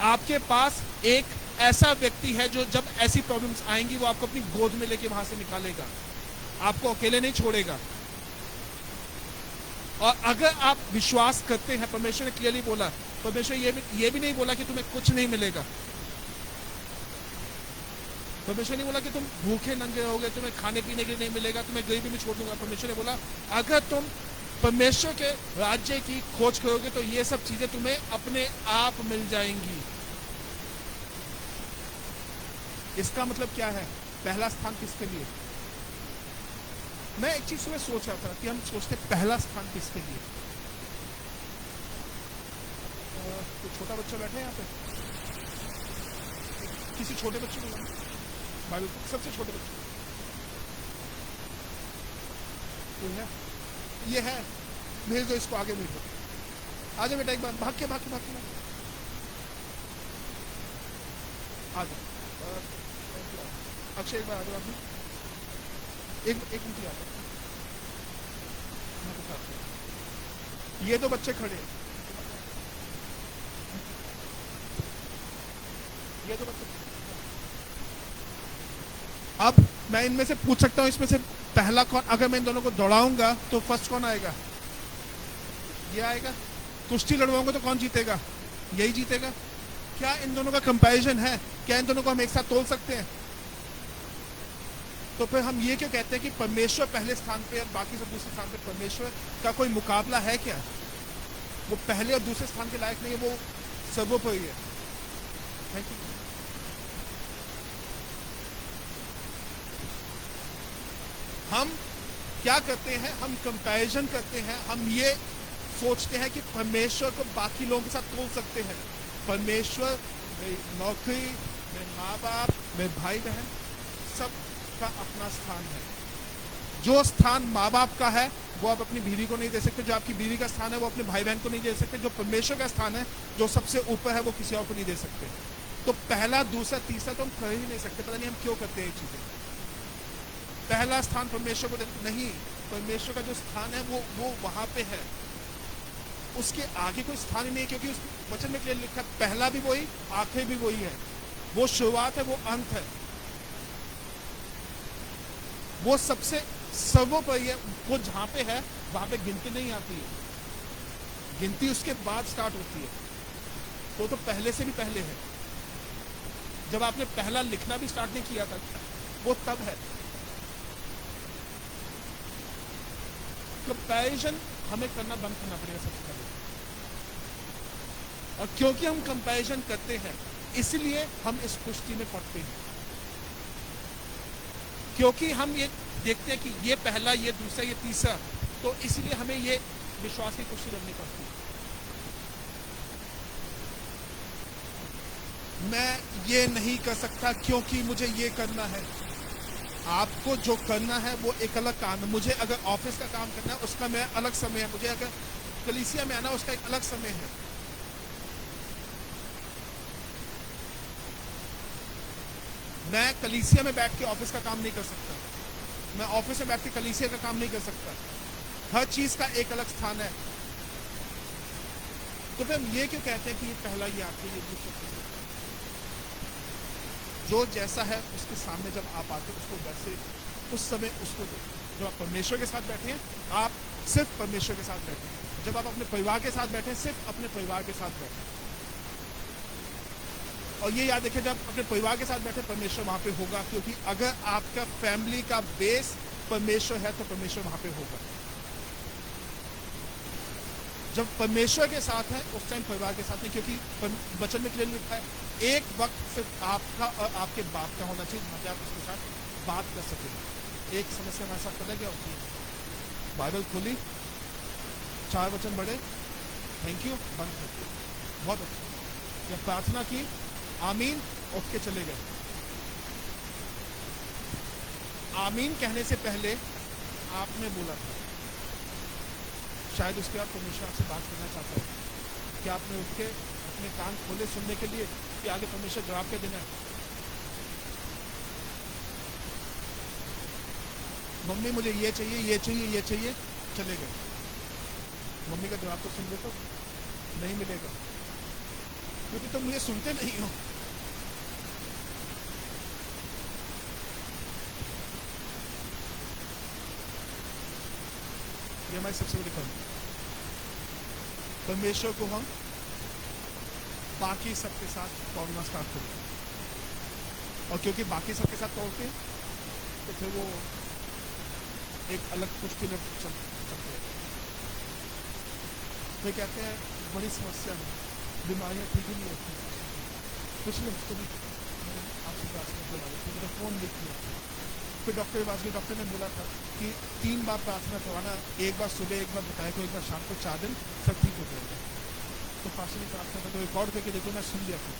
आपके पास एक ऐसा व्यक्ति है जो जब ऐसी प्रॉब्लम्स आएंगी वो आपको अपनी गोद में लेके वहां से निकालेगा, आपको अकेले नहीं छोड़ेगा। और अगर आप विश्वास करते हैं, परमेश्वर ने क्लियरली बोला, परमेश्वर ये भी नहीं बोला कि तुम्हें कुछ नहीं मिलेगा। परमेश्वर ने बोला कि तुम भूखे नंगे रहोगे, तुम्हें खाने पीने के लिए नहीं मिलेगा, तुम्हें गरीबी में छोड़ दूंगा। परमेश्वर ने बोला अगर तुम परमेश्वर के राज्य की खोज करोगे तो ये सब चीजें तुम्हें अपने आप मिल जाएंगी। इसका मतलब क्या है? पहला स्थान किसके लिए? मैं एक चीज सुबह सोच रहा था कि हम सोचते पहला स्थान किसके लिए। तो छोटा बच्चा बैठा है यहाँ पे, किसी छोटे बच्चे को बाइबल, सबसे छोटे बच्चे तो है, ये है, भेज दो इसको आगे, भेज दो। आजा बेटा, एक बार भाग के आ जाओ। अक्षय एक बार आ जाओ, एक मिनट आता। ये दो बच्चे खड़े हैं, ये दो बच्चे। अब मैं इनमें से पूछ सकता हूं इसमें से पहला कौन? अगर मैं इन दोनों को दौड़ाऊंगा तो फर्स्ट कौन आएगा? ये आएगा। कुश्ती लड़वाऊंगा तो कौन जीतेगा? यही जीतेगा। क्या इन दोनों का कंपैरिजन है? क्या इन दोनों को हम एक साथ तोल सकते हैं? तो फिर हम ये क्यों कहते हैं कि परमेश्वर पहले स्थान पे और बाकी सब दूसरे स्थान पे? परमेश्वर का कोई मुकाबला है क्या? वो पहले और दूसरे स्थान के लायक नहीं है, वो सर्वोपरि है। Thank you. हम क्या करते हैं, हम कंपैरिजन करते हैं, हम ये सोचते हैं कि परमेश्वर को बाकी लोगों के साथ तोल सकते हैं। परमेश्वर, मेरी नौकरी, मेरे माँ बाप, मेरे भाई बहन, सबका अपना स्थान है। जो स्थान माँ बाप का है वो आप अपनी बीवी को नहीं दे सकते, जो आपकी बीवी का स्थान है वो अपने भाई बहन को नहीं दे सकते, जो परमेश्वर का स्थान है, जो सबसे ऊपर है, वो किसी और को नहीं दे सकते। तो पहला, दूसरा, तीसरा तो हम कर ही नहीं सकते। पता नहीं हम क्यों करते हैं ये चीजें। पहला स्थान परमेश्वर को नहीं, परमेश्वर का जो स्थान है वो वहां पे है, उसके आगे कोई स्थान ही नहीं है, क्योंकि उस वचन में क्लियर लिखा है, पहला भी वही, आखिर भी वही है। वो शुरुआत है, वो अंत है, वो सबसे सर्वोपरि है। वो जहां पे है वहां पे गिनती नहीं आती है, गिनती उसके बाद स्टार्ट होती है। तो पहले से भी पहले है। जब आपने पहला लिखना भी स्टार्ट नहीं किया था, वो तब है। कंपैरिजन हमें करना बंद करना पड़ेगा सबसे पहले। और क्योंकि हम कंपैरिजन करते हैं, इसलिए हम इस कुश्ती में पड़ते हैं। क्योंकि हम ये देखते हैं कि ये पहला, ये दूसरा, ये तीसरा, तो इसलिए हमें ये विश्वास की कुश्ती लड़नी पड़ती है। मैं ये नहीं कर सकता क्योंकि मुझे ये करना है। आपको जो करना है वो एक अलग काम है। मुझे अगर ऑफिस का काम करना है, उसका मैं अलग समय है। मुझे अगर कलीसिया में आना, उसका एक अलग समय है। मैं कलीसिया में बैठ के ऑफिस का काम नहीं कर सकता, मैं ऑफिस में बैठ के कलीसिया का काम नहीं कर सकता। हर चीज का एक अलग स्थान है। तो फिर हम ये क्यों कहते हैं कि ये पहला, ये आखिरी, ये दूसरा? जो जैसा है उसके सामने जब आप आते उसको वैसे उस समय उसको दो। जब आप परमेश्वर के साथ बैठे हैं, आप सिर्फ परमेश्वर के साथ बैठे हैं। जब आप अपने परिवार के साथ बैठे हैं, सिर्फ अपने परिवार के साथ बैठे हैं। और ये याद रखें, जब अपने परिवार के साथ बैठे, परमेश्वर वहां पे होगा। क्योंकि अगर आपका फैमिली का बेस परमेश्वर है तो परमेश्वर वहां पे होगा। जब परमेश्वर के साथ है उस टाइम परिवार के साथ नहीं। क्योंकि वचन में क्लियर लिखा है, एक वक्त सिर्फ आपका और आपके बाप का होना चाहिए जहाँ पे आप उसके साथ बात कर सकें। एक समस्या हमारे साथ पता क्या होती है, बाइबल खोली, 4 वचन पढ़े, थैंक यू, बंद कर दिया, बहुत अच्छा। जब प्रार्थना की, आमीन, उठ के चले गए। आमीन कहने से पहले आपने बोला था, शायद उसके बाद परमेश्वर आपसे बात करना चाहता है कि आपने उठ के अपने कान खोले सुनने के लिए कि आगे परमेश्वर जवाब क्या देना है। मम्मी मुझे ये चाहिए, ये चाहिए, ये चाहिए, चले गए। मम्मी का जवाब तो सुन ले तो नहीं मिलेगा, क्योंकि तुम मुझे सुनते नहीं हो। ये हमारी सबसे बड़ी कमी। परमेश्वर को हम बाकी सबके साथ तोड़ना स्टार्ट करें, और क्योंकि बाकी सबके साथ तोड़ते हैं तो फिर वो एक अलग कुश्ती में चलते हैं। फिर कहते हैं बड़ी समस्या है, बीमारियां ठीक ही नहीं होती। पिछले हफ्ते भी आपसे प्रार्थना करवाई थी, मेरा फोन लिख लिया। फिर डॉक्टर के पास गए, डॉक्टर ने बोला था कि 3 बार प्रार्थना करवाना, एक बार सुबह, एक बार बताया को, एक बार शाम को, 4 दिन सब ठीक हो जाएगा। तो फांसी की प्रार्थना का तो रिकॉर्ड करके देखो, मैं सुन लिया था।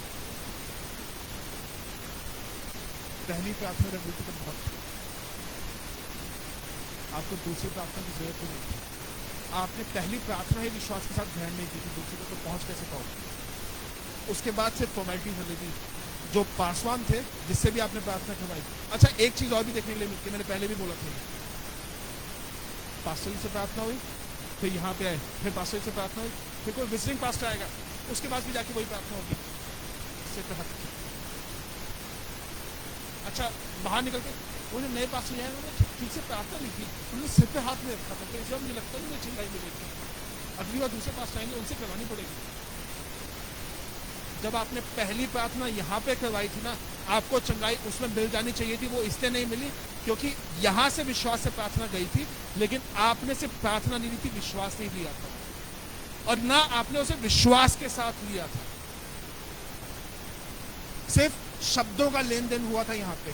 पहली प्रार्थना जब बोलती तो बहुत, आपको दूसरी प्रार्थना की जरूरत नहीं थी। आपने पहली प्रार्थना ही विश्वास के साथ ग्रहण नहीं की थी, दूसरी को तो पहुंच कैसे पाओगे? उसके बाद सिर्फ फॉर्मेलिटी चलेगी। जो पासवान थे जिससे भी आपने प्रार्थना करवाई। अच्छा, एक चीज और भी देखने के लिए मिलती है, मैंने पहले भी बोला था, पास्टर से प्रार्थना हुई, फिर यहाँ पे आए, फिर पास्टर से प्रार्थना हुई, फिर कोई विजिटिंग पास्टर आएगा, उसके बाद भी जाके वही प्रार्थना होगी, सिर पे हाथ। अच्छा, बाहर निकल के वो जो नए पास्टर आए उन्होंने ठीक से प्रार्थना नहीं की, उन्होंने सिर पे हाथ में रखा था। तो इसलिए मुझे लगता है मुझे चिल्लाई मिलेगी, अगली बार दूसरे पास्टर आएंगे, उनसे करवानी पड़ेगी। जब आपने पहली प्रार्थना यहाँ पे करवाई थी ना, आपको चंगाई उसमें मिल जानी चाहिए थी, वो इसलिए नहीं मिली क्योंकि यहाँ से विश्वास से प्रार्थना गई थी, लेकिन आपने सिर्फ प्रार्थना नहीं ली थी, विश्वास नहीं लिया था, और ना आपने उसे विश्वास के साथ लिया था। सिर्फ शब्दों का लेन देन हुआ था यहाँ पे,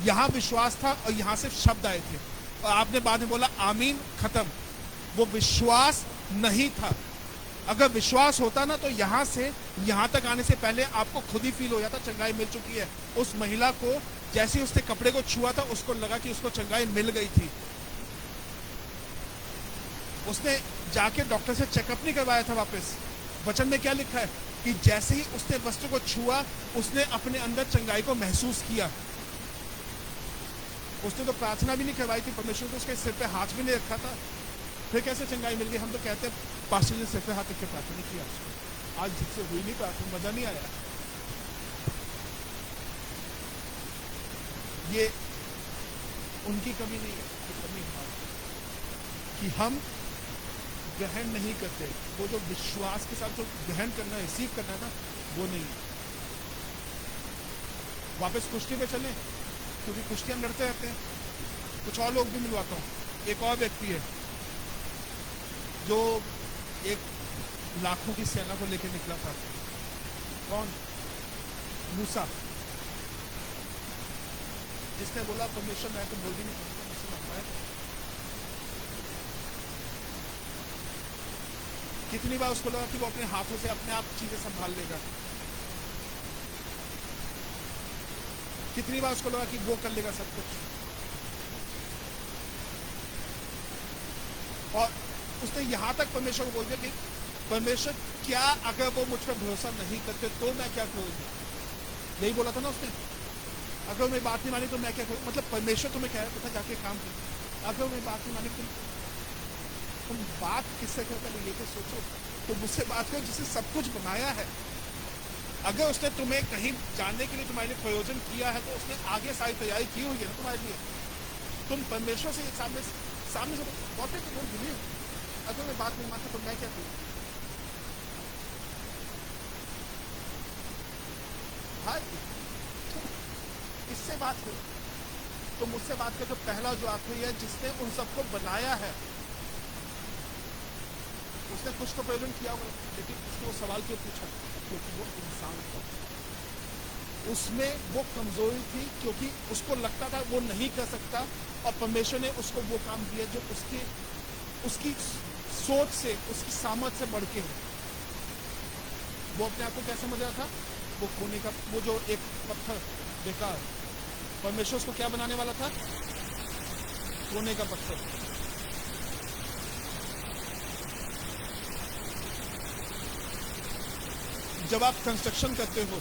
यहाँ विश्वास था और यहाँ सिर्फ शब्द आए थे। और आपने बाद में बोला आमीन, खत्म। वो विश्वास नहीं था। अगर विश्वास होता ना तो यहां से यहां तक आने से पहले आपको खुद ही फील हो जाता चंगाई मिल चुकी है। उस महिला को जैसे ही उसने कपड़े को छुआ था उसको लगा कि उसको चंगाई मिल गई थी। उसने जाके डॉक्टर से चेकअप नहीं करवाया था वापस। वचन में क्या लिखा है कि जैसे ही उसने वस्त्र को छुआ उसने अपने अंदर चंगाई को महसूस किया। उसने तो प्रार्थना भी नहीं करवाई थी, परमेश्वर को उसके सिर पे हाथ भी नहीं रखा था, फिर कैसे चंगाई मिल गई? हम तो कहते हैं पास्टर जी सिर पे हाथ रख के प्रार्थना नहीं किया, आज जिससे हुई नहीं प्रार्थना, मजा नहीं आया। ये उनकी कमी नहीं है, ये कमी हमारी कि हम ग्रहण नहीं करते। वो जो विश्वास के साथ जो ग्रहण करना है, रिसीव करना है ना, वो नहीं है। वापस कुश्ती पे चलें, क्योंकि कुश्ती हम लड़ते रहते हैं। कुछ और लोग भी मिलवाता हूँ। एक और व्यक्ति है जो एक लाखों की सेना को लेकर निकला था। कौन? मूसा, जिसने बोला परमेश्वर मैं तो बोल भी नहीं सकता, मुझसे मांगता है। कितनी बार उसको लगा कि वो अपने हाथों से अपने आप चीजें संभाल लेगा, कितनी बार उसको लगा कि वो कर लेगा सब कुछ, और उसने यहां तक परमेश्वर को बोल दिया कि परमेश्वर क्या अगर वो मुझ पर भरोसा नहीं करते तो मैं क्या करूंगा? यही बोला था ना उसने, अगर मैं बात नहीं मानी तो मैं क्या करूँ? मतलब परमेश्वर तुम्हें कह रहा था जाके काम करो, अगर मैं बात नहीं मानी तुम बात किससे करते हो? ये तो सोचो, तो मुझसे बात करो जिसने सब कुछ बनाया है। अगर उसने तुम्हें कहीं जाने के लिए तुम्हारे लिए प्रयोजन किया है तो उसने आगे सारी तैयारी की हुई है ना तुम्हारे लिए। तुम परमेश्वर से सामने से बहुत ही अगर मैं बात नहीं मानता तो मैं क्या करूँ? भाई इससे बात करो, तो मुझसे बात कर। जो पहला जो आखिरी है जिसने उन सबको बनाया है, उसने कुछ तो प्रयोजन किया होगा, लेकिन उसने वो सवाल क्यों पूछा? क्योंकि वो इंसान था, उसमें वो कमजोरी थी, क्योंकि उसको लगता था वो नहीं कर सकता, और परमेश्वर ने उसको वो काम दिया जो उसकी सोच से, उसकी सामर्थ से बढ़ के है। वो अपने आप को क्या समझ रहा था? वो कोने का, वो जो एक पत्थर बेकार, परमेश्वर उसको क्या बनाने वाला था? कोने का पत्थर। जब आप कंस्ट्रक्शन करते हो,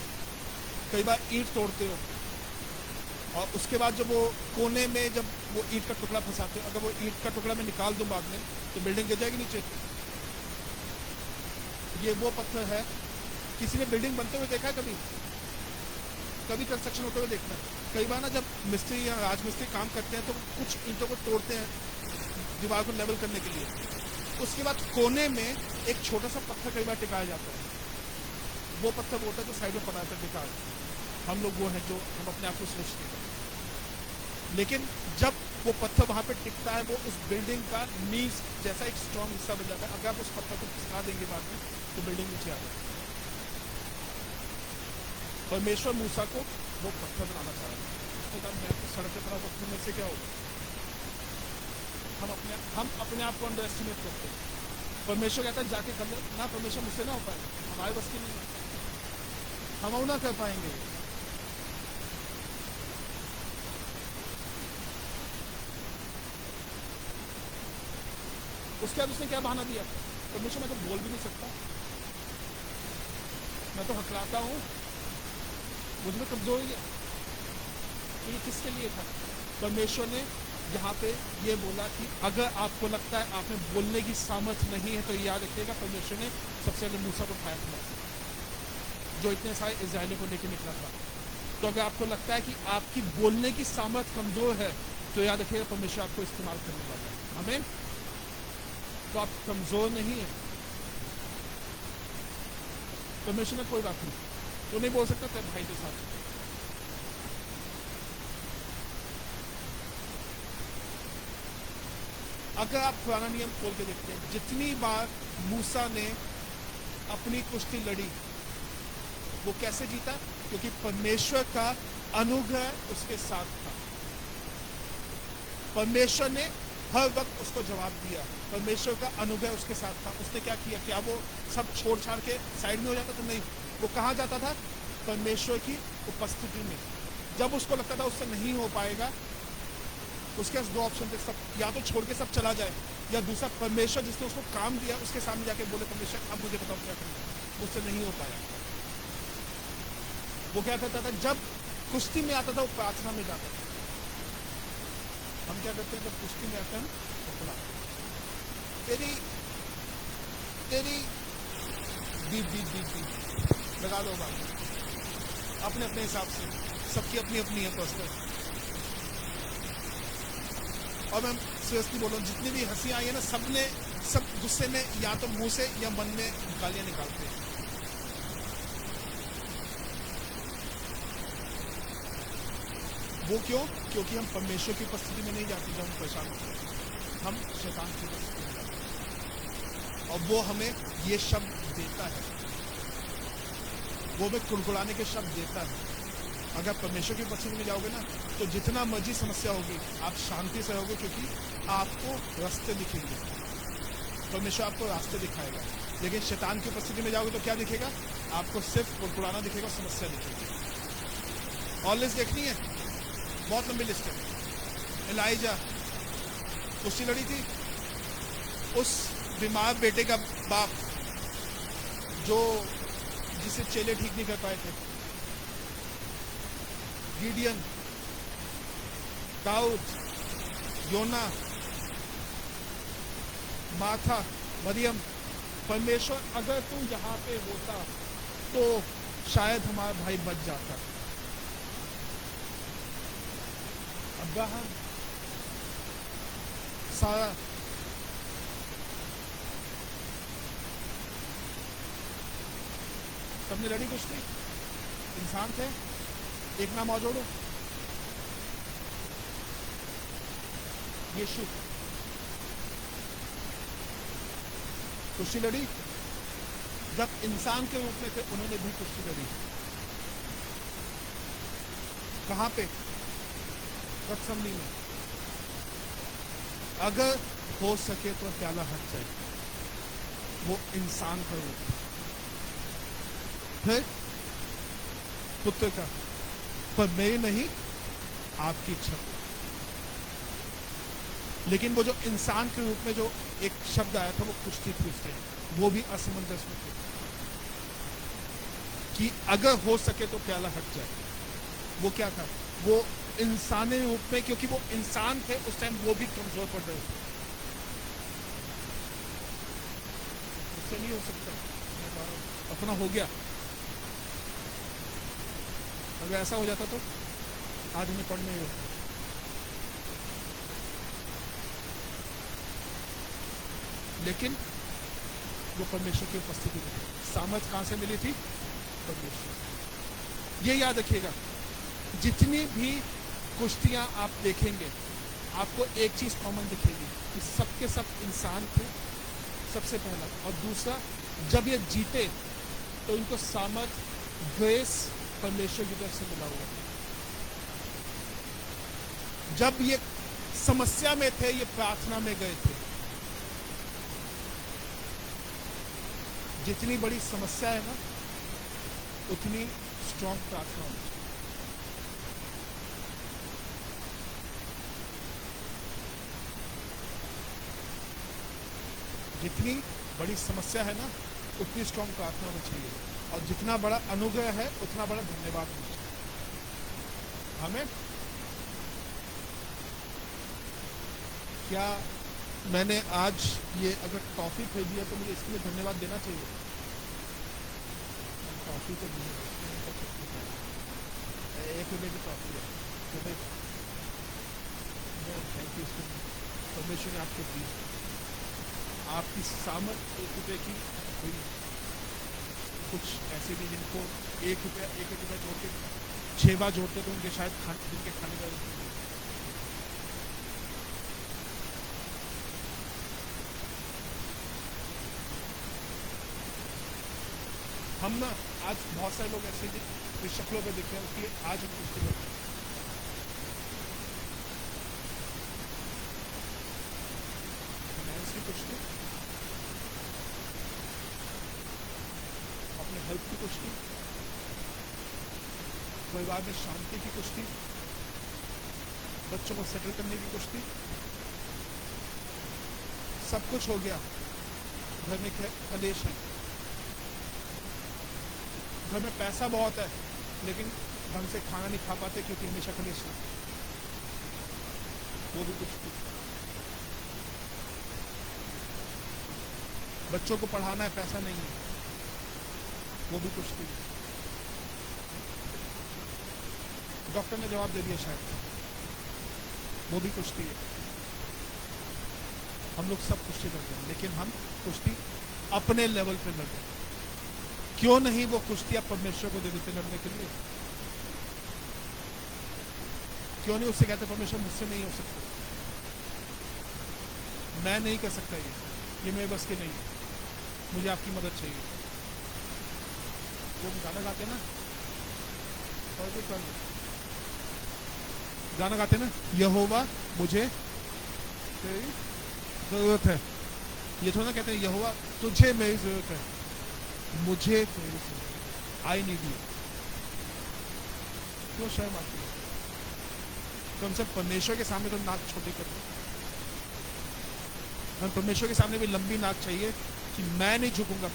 कई बार ईंट तोड़ते हो, और उसके बाद जब वो कोने में जब वो ईंट का टुकड़ा फंसाते हो, अगर वो ईंट का टुकड़ा मैं निकाल दूं बाद में तो बिल्डिंग गिर जाएगी नीचे। ये वो पत्थर है। किसी ने बिल्डिंग बनते हुए देखा है कभी? कभी कंस्ट्रक्शन होते हुए देखना है? कई बार ना जब मिस्त्री या राजमिस्त्री काम करते हैं तो कुछ ईंटों को तोड़ते हैं दीवार को लेवल करने के लिए, उसके बाद कोने में एक छोटा सा पत्थर कई बार टिकाया जाता है। वो पत्थर वो होता है जो साइड में पड़ा था बेकार। हम लोग वो हैं जो हम अपने आप को सोचते हैं, लेकिन जब वो पत्थर वहां पे टिकता है वो उस बिल्डिंग का नींव जैसा एक स्ट्रॉन्ग हिस्सा बन जाता है। अगर आप उस पत्थर को खिसका देंगे बाद में तो बिल्डिंग नीचे आ जाएगी। परमेश्वर मूसा को वो पत्थर बनाना चाह रहा है। उसने कहा मैं तो सड़क पे खड़ा पत्थर में से क्या होगा? हम अपने आप को अंडर एस्टिमेट करते हैं। परमेश्वर कहता है जाके कर लो ना, परमेश्वर मुझसे ना हो पाएगा, हमारे बस की नहीं, हम ना कर पाएंगे। उसके बाद उसने क्या बहाना दिया? परमेश्वर मैं तो बोल भी नहीं सकता, मैं तो हकलाता हूं, मुझ में कमजोरी है। ये किसके लिए था? परमेश्वर ने यहाँ पे ये बोला कि अगर आपको लगता है आप में बोलने की सामर्थ्य नहीं है तो याद रखिएगा परमेश्वर ने सबसे पहले मूसा को उठाया था, जो इतने सारे इजराइलियों को लेकर निकला था। तो अगर आपको लगता है कि आपकी बोलने की सामर्थ्य कमजोर है तो याद रखिएगा परमेश्वर आपको इस्तेमाल करने वाला है। हमें तो आप कमजोर नहीं है। परमेश्वर ने कोई बात नहीं, तो नहीं बोल सकता तेरे भाई के साथ। अगर आप पुराना नियम खोल के देखते हैं, जितनी बार मूसा ने अपनी कुश्ती लड़ी वो कैसे जीता? क्योंकि परमेश्वर का अनुग्रह उसके साथ था। परमेश्वर ने हर वक्त उसको जवाब दिया। परमेश्वर का अनुग्रह उसके साथ था। उसने क्या किया? क्या वो सब छोड़ छाड़ के साइड में हो जाता था? नहीं। वो कहाँ जाता था? परमेश्वर की उपस्थिति में। जब उसको लगता था उससे नहीं हो पाएगा, उसके पास दो ऑप्शन थे, सब या तो छोड़ के सब चला जाए, या दूसरा परमेश्वर जिसने उसको काम दिया उसके सामने जाके बोले, परमेश्वर अब मुझे बताओ क्या करना, मुझसे नहीं हो पाया। वो क्या करता था? जब कुश्ती में आता था वो प्रार्थना में जाता था। हम क्या करते हैं? जब कुश्ती में आते हैं तो तेरी तेरी दीप दीप दीप दीप लगा लो बात, अपने अपने हिसाब से, सबकी अपनी अपनी है पर्सनल। और मैं सीरियसली बोल रहा हूँ, जितनी भी हंसी आई है ना, सब गुस्से में या तो मुंह से या मन में गालियां निकालते हैं। वो क्यों? क्योंकि हम परमेश्वर की उपस्थिति में नहीं जाते। जब हम परेशान होते हैं हम शैतान की उपस्थिति में जाते हैं, और वो हमें ये शब्द देता है, वो हमें कुड़कुड़ाने के शब्द देता है। अगर परमेश्वर की उपस्थिति में जाओगे ना, तो जितना मर्जी समस्या होगी आप शांति से रहोगे, क्योंकि आपको रास्ते दिखेंगे। परमेश्वर आपको रास्ते दिखाएगा। लेकिन शैतान की उपस्थिति में जाओगे तो क्या दिखेगा? आपको सिर्फ कुड़कुड़ाना दिखेगा, समस्या दिखेगी। और लिस्ट देखनी है, बहुत लंबी लिस्ट है। एलाइजा कुश्ती लड़ी थी, उस बीमार बेटे का बाप जो जिसे चेले ठीक नहीं कर पाए थे, गिडियन, दाऊद, योना, माथा, मरियम। परमेश्वर अगर तू यहाँ पे होता तो शायद हमारा भाई बच जाता। अब्राहम, सारा, सबने लड़ी कुश्ती, इंसान थे। एक नाम और जोड़ो, यीशु। कुश्ती लड़ी, जब इंसान के रूप में थे उन्होंने भी कुश्ती लड़ी। कहां पे? गethsemane में। अगर हो सके तो प्याला हट जाए, वो इंसान का रूप। फिर पुत्र का, पर मेरी नहीं आपकी इच्छा। लेकिन वो जो इंसान के रूप में जो एक शब्द आया था वो कुश्ती थी उससे, वो भी असमंजस में थे कि अगर हो सके तो प्याला हट जाए। वो क्या था? वो इंसानी रूप में, क्योंकि वो इंसान थे उस टाइम, वो भी कमजोर पड़ रहे थे। उससे नहीं हो सकता, अपना हो गया। अगर ऐसा हो जाता तो आज हमें पढ़ नहीं होता। लेकिन वो परमेश्वर की उपस्थिति में, सामर्थ कहां से मिली थी? परमेश्वर। ये याद रखिएगा, जितनी भी कुश्तियां आप देखेंगे आपको एक चीज कॉमन दिखेगी कि सबके सब इंसान थे, सबसे पहला। और दूसरा, जब ये जीते तो इनको सामर्थ, ग्रेस परमेश्वर की तरफ से मिला हुआ। जब ये समस्या में थे, ये प्रार्थना में गए थे। जितनी बड़ी समस्या है ना, उतनी स्ट्रॉन्ग प्रार्थना होनी चाहिए। जितनी बड़ी समस्या है ना, उतनी स्ट्रॉन्ग प्रार्थना होनी चाहिए। और जितना बड़ा अनुग्रह है उतना बड़ा धन्यवाद होना चाहिए। हमें क्या मैंने आज ये अगर टॉफी खरीदी है तो मुझे इसके लिए धन्यवाद देना चाहिए? टॉफी तो ₹1 की टॉफी है, थैंक यू। परमेश्वर ने आपको दी, आपकी सामर्थ ₹1 की हुई। कुछ ऐसे भी जिनको ₹1 जोड़ के 6 बार जोड़ते तो उनके शायद दिन के खाने का हम ना आज बहुत सारे लोग ऐसे शक्लों पे दिख रहे हैं कि आज हम कुछ परिवार में शांति की कुश्ती, बच्चों को सेटल करने की कुश्ती, सब कुछ हो गया, घर में कलेश है, घर में पैसा बहुत है लेकिन ढंग से खाना नहीं खा पाते क्योंकि हमेशा कलेश है, वो भी कुछ नहीं। बच्चों को पढ़ाना है, पैसा नहीं है, वो भी कुछ नहीं। डॉक्टर ने जवाब दे दिया शायद, वो भी कुश्ती है। हम लोग सब कुश्ती लड़ते हैं लेकिन हम कुश्ती अपने लेवल पे लड़ते हैं। क्यों नहीं वो कुश्ती आप परमेश्वर को दे देते लड़ने के लिए? क्यों नहीं उससे कहते परमेश्वर मुझसे नहीं हो सकता, मैं नहीं कर सकता, ये मेरे बस के नहीं है, मुझे आपकी मदद चाहिए। वो गाना गाते ना, गाना गाते ना, यहोवा मुझे तेरी जरूरत है। ये थोड़ा ना कहते हैं यहोवा तुझे मेरी जरूरत है, मुझे तेरी जरूरत, आई नीड यू। क्यों शर्म आती है? कम से कम परमेश्वर के सामने तो नाक छोटी कर दो। हम परमेश्वर के सामने भी लंबी नाक चाहिए कि मैं नहीं झुकूंगा,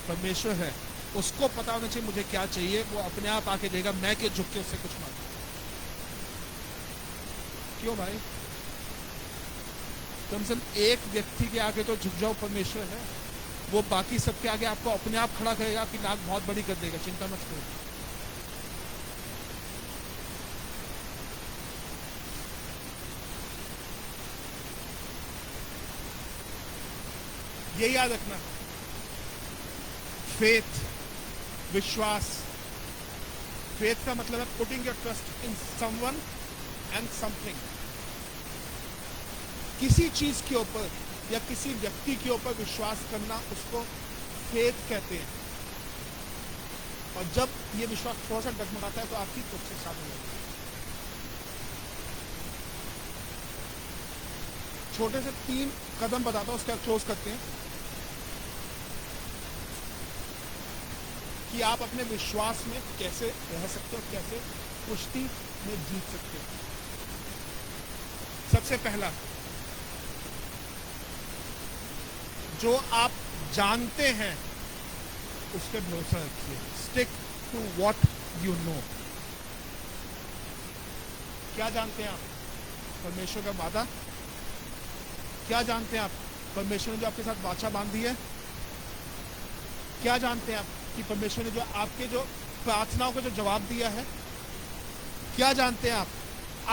परमेश्वर है, उसको पता होना चाहिए मुझे क्या चाहिए, वो अपने आप आके देगा, मैं क्यों झुक के उससे कुछ मांगू? क्यों भाई? कम से कम एक व्यक्ति के आगे तो झुक जाओ, परमेश्वर है, वो बाकी सबके आगे आपको अपने आप खड़ा करेगा, आपकी नाक बहुत बड़ी कर देगा, चिंता मत करो। ये याद रखना, फेथ, विश्वास, फेथ का मतलब है putting your trust in someone and something. किसी चीज के ऊपर या किसी व्यक्ति के ऊपर विश्वास करना, उसको फेथ कहते हैं। और जब ये विश्वास थोड़ा सा डगमगाता है तो आपकी खुद से शामिल होती है। छोटे से 3 कदम बताता हूं, उसके बाद क्लोज करते हैं, कि आप अपने विश्वास में कैसे रह सकते हो, कैसे कुश्ती में जीत सकते हो। सबसे पहला, जो आप जानते हैं उस पर भरोसा रखिए। Stick to what you know. क्या जानते हैं आप? परमेश्वर का वादा। क्या जानते हैं आप? परमेश्वर ने जो आपके साथ वाचा बांधी है। क्या जानते हैं आप कि परमेश्वर ने जो आपके जो प्रार्थनाओं को जो जवाब दिया है? क्या जानते हैं आप?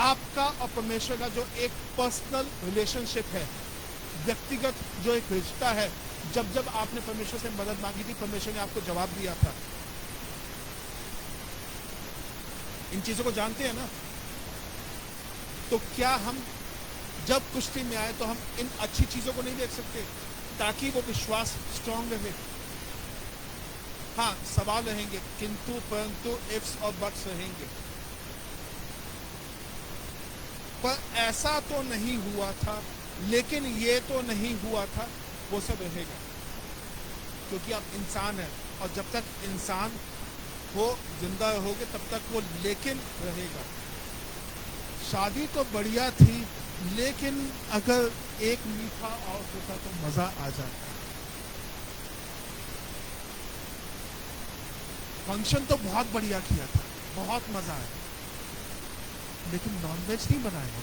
आपका और परमेश्वर का जो एक पर्सनल रिलेशनशिप है, व्यक्तिगत जो एक रिश्ता है, जब जब आपने परमेश्वर से मदद मांगी थी, परमेश्वर ने आपको जवाब दिया था। इन चीजों को जानते हैं ना? तो क्या हम जब कुश्ती में आए तो हम इन अच्छी चीजों को नहीं देख सकते, ताकि वो विश्वास स्ट्रांग रहे? हाँ, सवाल रहेंगे, किंतु परंतु, इफ्स और बट्स रहेंगे। पर ऐसा तो नहीं हुआ था, लेकिन ये तो नहीं हुआ था, वो सब रहेगा, क्योंकि आप इंसान हैं, और जब तक इंसान हो, जिंदा रहोगे, तब तक वो लेकिन रहेगा। शादी तो बढ़िया थी, लेकिन अगर एक मीठा और होता तो मजा आ जाता। फंक्शन तो बहुत बढ़िया किया था, बहुत मजा आया, लेकिन नॉनवेज नहीं बनाया।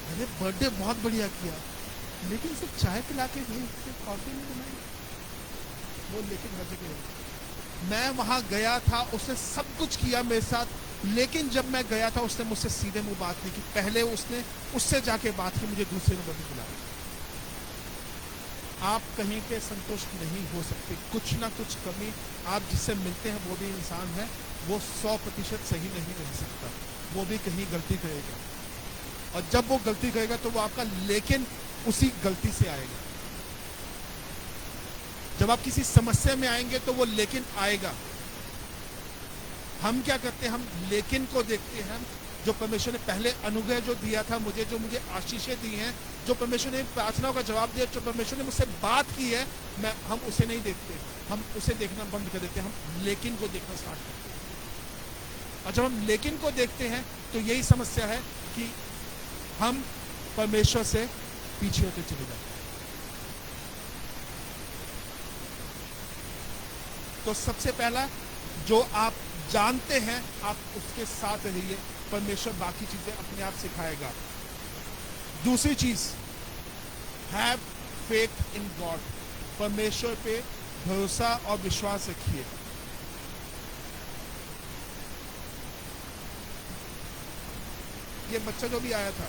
अरे बर्थडे बहुत बढ़िया किया, लेकिन सिर्फ चाय पिला के नहीं, सिर्फ कॉफी नहीं बनाई। वो लेकिन हर जगह। मैं वहां गया था, उसने सब कुछ किया मेरे साथ, लेकिन जब मैं गया था उसने मुझसे सीधे मुंह बात नहीं की। पहले उसने उससे जाके बात की, मुझे दूसरे नंबर पर बुलाया। आप कहीं पे संतुष्ट नहीं हो सकते, कुछ ना कुछ कमी। आप जिससे मिलते हैं वो भी इंसान है, वो 100% सही नहीं रह सकता, वो भी कहीं गलती करेगा, और जब वो गलती करेगा तो वो आपका लेकिन उसी गलती से आएगा। जब आप किसी समस्या में आएंगे तो वो लेकिन आएगा। हम क्या करते हैं? हम लेकिन को देखते हैं, जो परमेश्वर ने पहले अनुग्रह जो दिया था मुझे, जो मुझे आशीषें दी हैं, जो परमेश्वर ने प्रार्थनाओं का जवाब दिया, जो परमेश्वर ने मुझसे बात की है, हम उसे नहीं देखते, हम उसे देखना बंद कर देते हैं, हम लेकिन को देखना स्टार्ट करते हैं। और जब हम लेकिन को देखते हैं तो यही समस्या है कि हम परमेश्वर से पीछे होते चले जाते हैं। तो सबसे पहला जो आप जानते हैं आप उसके साथ रहिए, परमेश्वर बाकी चीजें अपने आप सिखाएगा। दूसरी चीज, हैव फेथ इन गॉड, परमेश्वर पे भरोसा और विश्वास रखिए। ये बच्चा जो भी आया था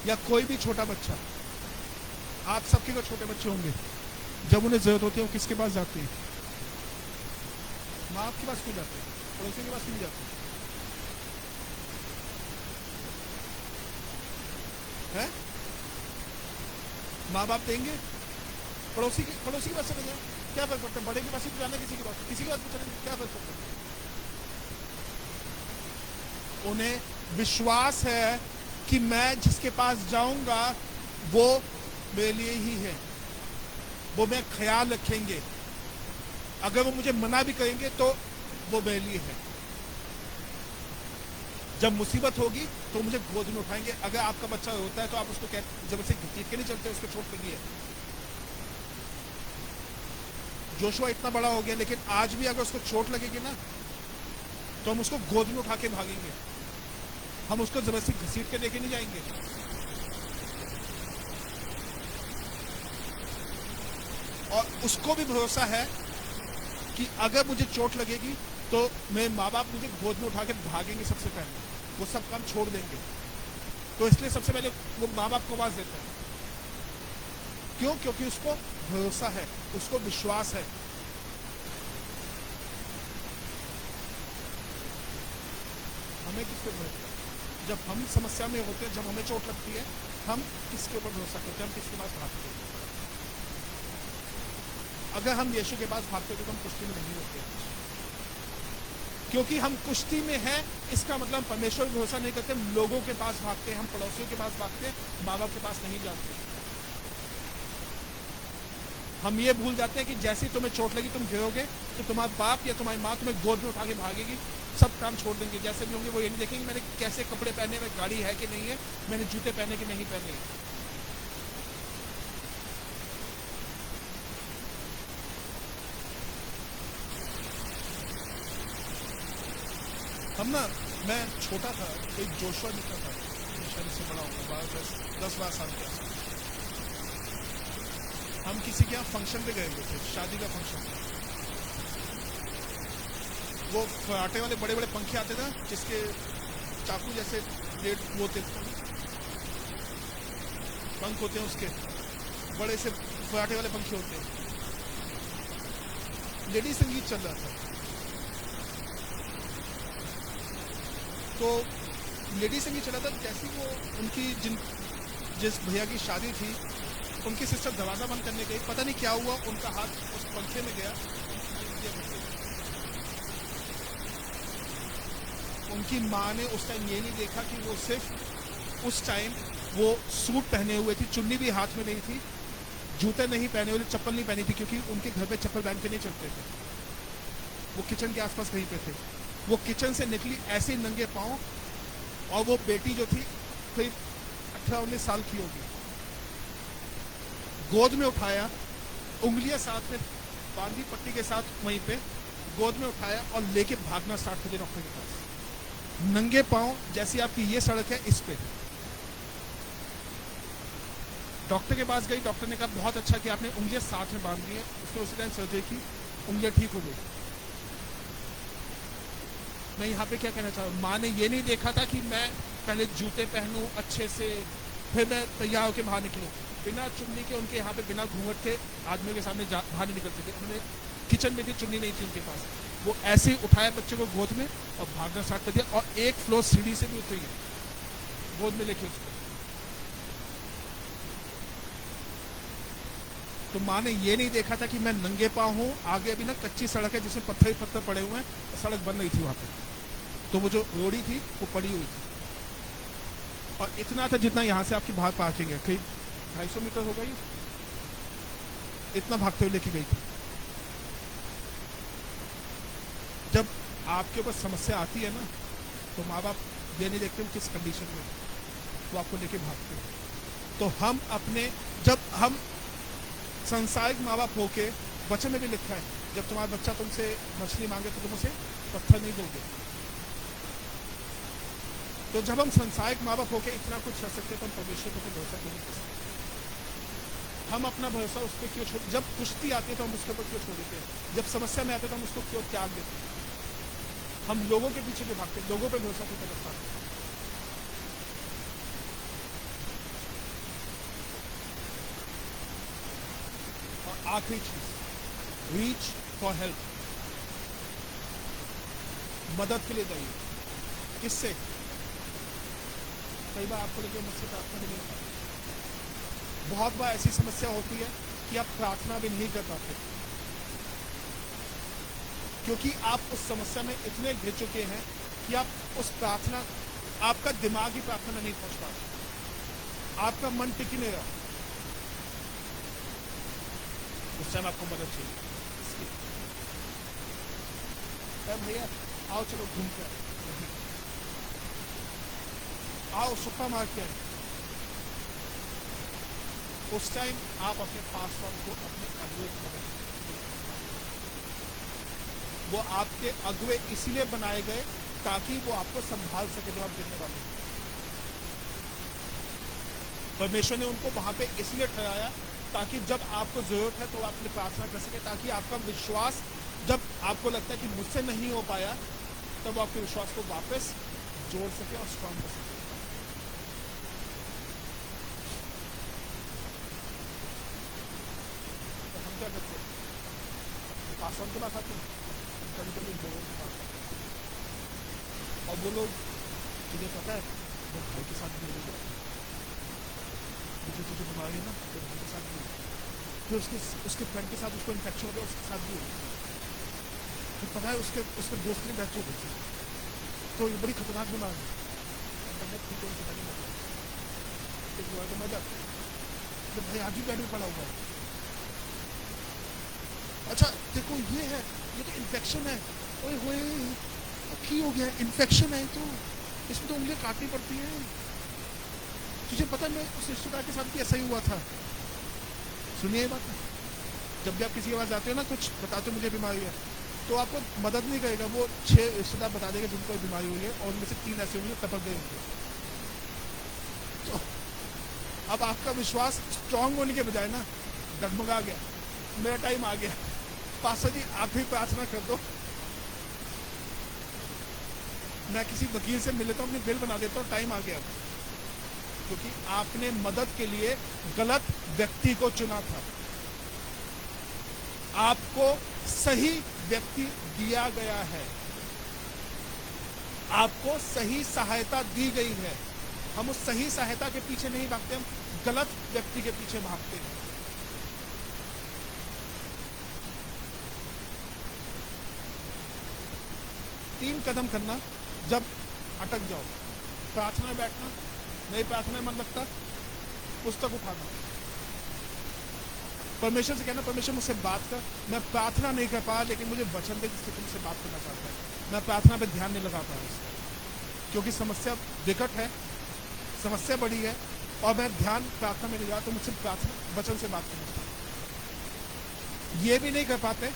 या कोई भी छोटा बच्चा, आप सबके को छोटे बच्चे होंगे, जब उन्हें जरूरत होती है वो किसके पास जाते हैं? माँ बाप के पास क्यों जाते हैं? पड़ोसी के पास क्यों जाते हैं? माँ बाप देंगे, पड़ोसी के पास चले जाए, क्या फर्क पड़ता है? बड़े के पास ही जाना, किसी के पास चले, क्या फर्क पड़ता है? उन्हें विश्वास है कि मैं जिसके पास जाऊंगा वो मेरे लिए ही है, वो मैं ख्याल रखेंगे, अगर वो मुझे मना भी करेंगे तो वो मेरे लिए है। जब मुसीबत होगी तो मुझे गोद में उठाएंगे। अगर आपका बच्चा होता है तो आप उसको जब से घसीट के नहीं चलते, उसको चोट लगी है। जोशुआ इतना बड़ा हो गया लेकिन आज भी अगर उसको चोट लगेगी ना तो हम उसको गोद में उठा के भागेंगे, हम उसको जबरदस्ती घसीट के लेके नहीं जाएंगे। और उसको भी भरोसा है कि अगर मुझे चोट लगेगी तो मेरे माँ बाप मुझे गोद में उठा के भागेंगे, सबसे पहले वो सब काम छोड़ देंगे। तो इसलिए सबसे पहले वो माँ बाप को आवाज देता है। क्यों? क्योंकि उसको भरोसा है, उसको विश्वास है। हमें किस पे भरोसा? जब हम समस्या में होते हैं, जब हमें चोट लगती है, हम किसके ऊपर भरोसा करते हैं? हम किसके पास भागते हैं? अगर हम यीशु के पास भागते तो हम कुश्ती में नहीं होते, क्योंकि हम कुश्ती में हैं। इसका मतलब परमेश्वर पर भरोसा नहीं करते, हम लोगों के पास भागते हैं, हम पड़ोसियों के पास भागते हैं, माँ बाप के पास नहीं जाते। हम ये भूल जाते हैं कि जैसे ही तुम्हें चोट लगी, तुम गिरोगे तो तुम्हारा बाप या तुम्हारी माँ तुम्हें गोद में उठा के भागेगी, सब काम छोड़ देंगे। जैसे भी होंगे वो ये नहीं देखेंगे मैंने कैसे कपड़े पहने हैं, गाड़ी है कि नहीं है, मैंने जूते पहने कि नहीं पहने। हम ना, मैं छोटा था, एक जोशुआ निकला था, शरीर से बड़ा होगा, 10-12 साल के आसपास। हम किसी के यहाँ फंक्शन पे गए हुए थे, शादी का फंक्शन। वो फराटे वाले बड़े बड़े पंखे आते थे जिसके चाकू जैसे ब्लेड वो होते, पंख होते हैं, उसके बड़े से फराटे वाले पंखे होते हैं। लेडी संगीत चल रहा था, तो लेडी संगीत चला था। जैसे वो उनकी जिस भैया की शादी थी, उनकी सिस्टर दरवाजा बंद करने गई, पता नहीं क्या हुआ, उनका हाथ उस पंखे में गया। उनकी माँ ने उस टाइम ये नहीं देखा कि वो सिर्फ उस टाइम वो सूट पहने हुए थी, चुन्नी भी हाथ में नहीं थी, जूते नहीं पहने हुए, चप्पल नहीं पहनी थी, क्योंकि उनके घर पे चप्पल पहन के नहीं चलते थे। वो किचन के आसपास कहीं पे थे। वो किचन से निकली ऐसे नंगे पांव, और वो बेटी जो थी करीब 18-19 साल की होगी, गोद में उठाया, उंगलियां साथ में बांधी पट्टी के साथ, वहीं पे गोद में उठाया और लेके भागना स्टार्ट कर दिया डॉक्टर के पास, नंगे पांव। जैसी आपकी ये सड़क है, इस पे डॉक्टर के पास गई। डॉक्टर ने कहा बहुत अच्छा कि आपने उंगलियां साथ में बांध दी है। उसने उसी टाइम सर्जरी की, उंगलियां ठीक हो गई। मैं यहाँ पे क्या कहना चाह रहा हूँ, माँ ने ये नहीं देखा था कि मैं पहले जूते पहनूं अच्छे से, फिर मैं तैयार होकर बाहर निकलूं। बिना चुन्नी के उनके यहाँ पे बिना घूंघट के आदमियों के सामने बाहर नहीं निकलते थे। उन्होंने किचन में भी चुन्नी नहीं थी उनके पास, वो ऐसे ही उठाया बच्चे को गोद में और भागना स्टार्ट कर दिया, और 1 फ्लोर सीढ़ी से भी उतरी है गोद में लेके उसको। तो माँ ने ये नहीं देखा था कि मैं नंगे पाँव हूँ, आगे अभी ना कच्ची सड़क है जिसमें पत्थर ही पत्थर पड़े हुए हैं, सड़क बन रही थी वहां पे, तो वो जो रोड़ी थी वो पड़ी हुई थी, और इतना था जितना यहाँ से आपकी बाहर पार्किंग है, करीब 250 मीटर होगा ये, इतना भागते हुए लेके गई थी। जब आपके ऊपर समस्या आती है ना, तो माँ बाप ये नहीं देखते किस कंडीशन में, वो आपको लेके भागते हैं। तो हम अपने, जब हम संसारिक माँ बाप होके, वचन में भी लिखा है, जब तुम्हारा बच्चा तुमसे मछली मांगे तो तुम उसे पत्थर नहीं दोगे। तो जब हम संसारिक माँ बाप होके इतना कुछ कर सकते तो हम परमेश्वर पर भरोसा क्यों नहीं कर सकते? हम अपना भरोसा उस पर क्यों छोड़, जब कुश्ती आती है तो हम उसके ऊपर क्यों छोड़ देते हैं, जब समस्या में आते हैं तो हम उसको क्यों त्याग देते हैं? हम लोगों के पीछे क्यों भागते हैं, लोगों पर भरोसा क्यों करते हैं? और आखिरी चीज, रीच फॉर हेल्प, मदद के लिए जाइए। किससे? कई बार आपको लेकर मुझसे प्रार्थना भी नहीं होता, बहुत बार ऐसी समस्या होती है कि आप प्रार्थना भी नहीं कर पाते, क्योंकि आप उस समस्या में इतने घिर चुके हैं कि आप उस प्रार्थना, आपका दिमाग ही प्रार्थना में नहीं पहुंच पाता, आपका मन टिक ही नहीं रहा, उस टाइम आपको मदद चाहिए। भैया आओ चलो घूम कर आओ, सुपर मार्केट, उस टाइम आप अपने पासवर्ड को अपने अगुए को, वो आपके अगुए इसीलिए बनाए गए ताकि वो आपको संभाल सके जब आप गिरने वाले। परमेश्वर ने उनको वहां पे इसलिए ठहराया ताकि जब आपको जरूरत है तो आप अपनी प्रार्थना कर सके, ताकि आपका विश्वास, जब आपको लगता है कि मुझसे नहीं हो पाया, तब वो आपके विश्वास को वापस जोड़ सके और स्ट्रॉन्ग कर सके। क्या करते हैं? पासवान के पास आते हैं, कभी कभी लोगों के पास, और वो लोग, तुझे पता है वो भाई के साथ भी हो गया, तुझे बीमारी है ना, तो भाई के साथ भी, फिर उसके फ्रेंड के साथ उसको इन्फेक्शन हो गया, उसके साथ भी हो गया, फिर पता है उसके दोस्त ने डेथ हो गई, तो ये बड़ी खतरनाक बीमारी है। तो मजा, तो भाई आज ही बेड में पड़ा हुआ है। अच्छा देखो ये है, ये तो इन्फेक्शन है, ओए होए की हो गया, इन्फेक्शन है तो इसमें तो उंगलियां काटनी पड़ती है। तुझे पता है मैं उस रिश्तेदार के साथ भी ऐसा ही हुआ था। सुनिए ये बात, जब भी आप किसी के पास जाते हो ना, कुछ बताते हो मुझे बीमारी है, तो आपको मदद नहीं करेगा, वो 6 रिश्तेदार बता देगा जिनको बीमारी हुई है, और उनमें से 3 ऐसे होंगे टपक गए होंगे। तो अब आपका विश्वास स्ट्रांग होने के बजाय ना डगमगा गया, मेरा टाइम आ गया, पास्टर जी आखिरी प्रार्थना कर दो, मैं किसी वकील से मिल लेता हूँ, अपनी बिल बना देता हूँ, टाइम आ गया। क्योंकि आपने मदद के लिए गलत व्यक्ति को चुना था। आपको सही व्यक्ति दिया गया है, आपको सही सहायता दी गई है, हम उस सही सहायता के पीछे नहीं भागते, हम गलत व्यक्ति के पीछे भागते हैं। तीन कदम करना जब अटक जाओ, प्रार्थना में बैठना, नहीं प्रार्थना में मन लगता, पुस्तक उठाना, परमेश्वर से कहना परमेश्वर मुझसे बात कर, मैं प्रार्थना नहीं कर पाया लेकिन मुझे वचन दे जिससे तुमसे बात करना चाहता है, मैं प्रार्थना पे ध्यान नहीं लगा पाया क्योंकि समस्या विकट है, समस्या बड़ी है, और मैं ध्यान प्रार्थना में नहीं लगा, तो मुझसे प्रार्थना वचन से बात करना चाहता। ये भी नहीं कर पाते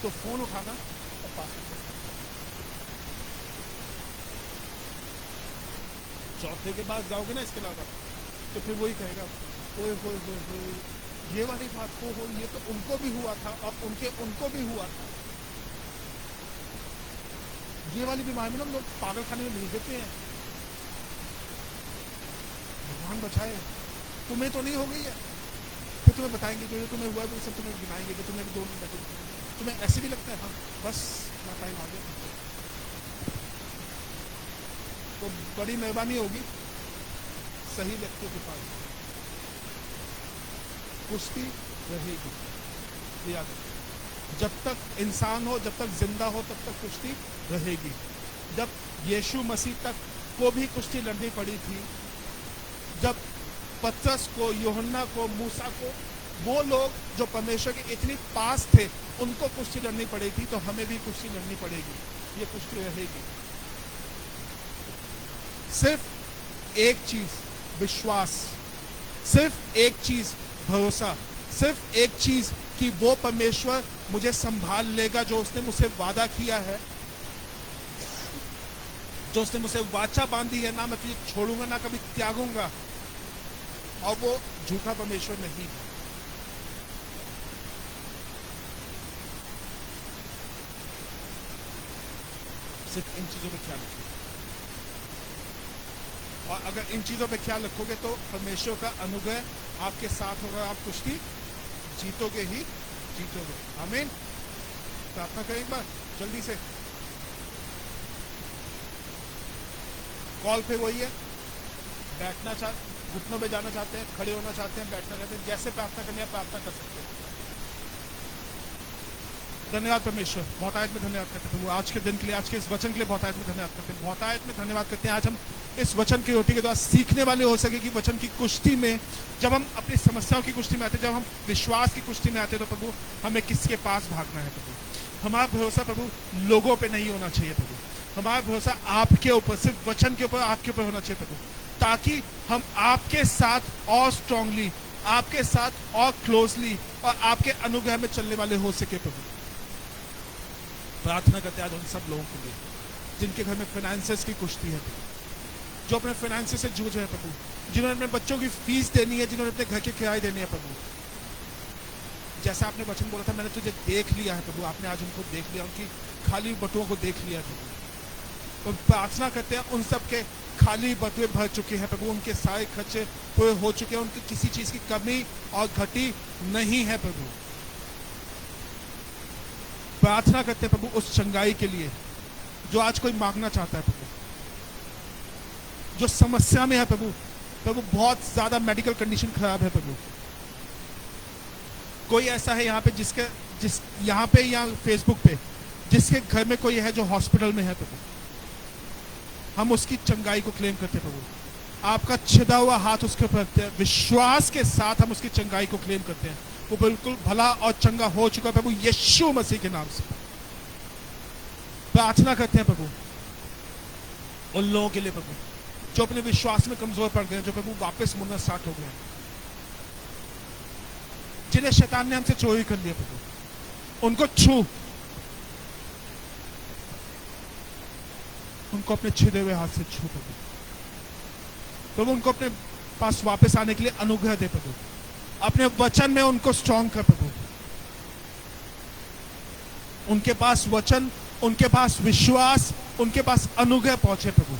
तो फोन उठाना और बात करना। चौथे के बाद जाओगे ना इसके अलावा, तो फिर वही कहेगा ओए होए होए होए, ये वाली बात हो, ये तो उनको भी हुआ था, अब उनको भी हुआ था। ये वाली बीमारी में ना लोग पागल खाने में भेज देते हैं, भगवान बचाए, तुम्हें तो नहीं हो गई है, फिर तुम्हें बताएंगे जो तुम्हें हुआ है, तो सब तुम्हें गिनाएंगे कि तुम्हें 2 मिनट बैठे, तुम्हें ऐसे भी लगता है हाँ बस टाइम आ गया। तो बड़ी मेहरबानी होगी सही व्यक्तियों के पास। कुश्ती रहेगी। ये याद रखो। जब तक इंसान हो, जब तक जिंदा हो, तब तक कुश्ती रहेगी। जब यीशु मसीह तक को भी कुश्ती लड़नी पड़ी थी, जब पतरस को, यूहन्ना को, मूसा को, वो लोग जो परमेश्वर के इतने पास थे, उनको कुश्ती लड़नी पड़ी थी, तो हमें भी कुश्ती लड़नी पड़ेगी। ये कुश्ती रहेगी। सिर्फ एक चीज विश्वास, सिर्फ एक चीज भरोसा, सिर्फ एक चीज कि वो परमेश्वर मुझे संभाल लेगा, जो उसने मुझसे वादा किया है, जो उसने मुझसे वाचा बांधी है, ना मैं तुझे छोड़ूंगा ना कभी त्यागूंगा, और वो झूठा परमेश्वर नहीं है। सिर्फ इन चीजों पे ख्याल रखिए, और अगर इन चीजों पे ख्याल रखोगे तो परमेश्वर का अनुग्रह आपके साथ होगा, आप कुश्ती जीतोगे ही जीतोगे। आमीन। प्रार्थना करें एक बार जल्दी से। कॉल पे वही है, बैठना घुटनों पे जाना चाहते हैं, खड़े होना चाहते हैं, बैठना चाहते हैं, जैसे प्रार्थना करनी है प्रार्थना कर सकते हैं। धन्यवाद परमेश्वर, बहुत आयत में धन्यवाद करते हैं आज के दिन के लिए, आज के इस वचन के लिए बहुत आयत में धन्यवाद करते हैं, बहुत आयत में धन्यवाद करते हैं। आज हम इस वचन की रोटी के द्वारा सीखने वाले हो सके कि वचन की कुश्ती में, जब हम अपनी समस्याओं की कुश्ती में आते हैं, जब हम विश्वास की कुश्ती में आते हैं, तो प्रभु हमें किसके पास भागना है प्रभु। हमारा भरोसा प्रभु लोगों पे नहीं होना चाहिए प्रभु, हमारा भरोसा आपके ऊपर, सिर्फ वचन के ऊपर, आपके ऊपर होना चाहिए प्रभु, ताकि हम आपके साथ और स्ट्रांगली, आपके साथ और क्लोजली और आपके अनुग्रह में चलने वाले हो सके प्रभु। प्रार्थना करते हैं आज उन सब लोगों के लिए जिनके घर में फाइनेंसेस की कुश्ती है, जो अपने फाइनेंसेस से जूझ रहे हैं प्रभु, जिन्होंने अपने बच्चों की फीस देनी है, जिन्होंने अपने घर की किराए देनी है प्रभु। जैसा आपने वचन बोला था, मैंने तुझे देख लिया है प्रभु, आपने आज उनको देख लिया, उनकी खाली बटुओं को देख लिया प्रभु। तो प्रार्थना करते हैं उन सब के खाली बटुए भर चुके हैं प्रभु, उनके सारे खर्चे पूरे हो चुके हैं, उनकी किसी चीज की कमी और घटी नहीं है प्रभु। प्रार्थना करते हैं प्रभु उस चंगाई के लिए जो आज कोई मांगना चाहता है प्रभु, जो समस्या में है प्रभु, प्रभु बहुत ज्यादा मेडिकल कंडीशन खराब है प्रभु। कोई ऐसा है यहाँ पे यहाँ पे या फेसबुक पे जिसके घर में कोई है जो हॉस्पिटल में है प्रभु, हम उसकी चंगाई को क्लेम करते हैं प्रभु। आपका छिदा हुआ हाथ उसके ऊपर रखते हैं, विश्वास के साथ हम उसकी चंगाई को क्लेम करते हैं। वो बिल्कुल भला और चंगा हो चुका प्रभु यीशु मसीह के नाम से। प्रार्थना करते हैं प्रभु उन लोगों के लिए प्रभु जो अपने विश्वास में कमजोर पड़ गए, जो प्रभु वापस मुड़ना स्टार्ट हो गए, जिन्हें शैतान ने हमसे चोरी कर लिया प्रभु, उनको छू, उनको अपने छिदे हुए हाथ से छू प्रभु। प्रभु उनको अपने पास वापस आने के लिए अनुग्रह दे प्रभु, अपने वचन में उनको स्ट्रांग कर प्रभु, उनके पास वचन, उनके पास विश्वास, उनके पास अनुग्रह पहुंचे प्रभु।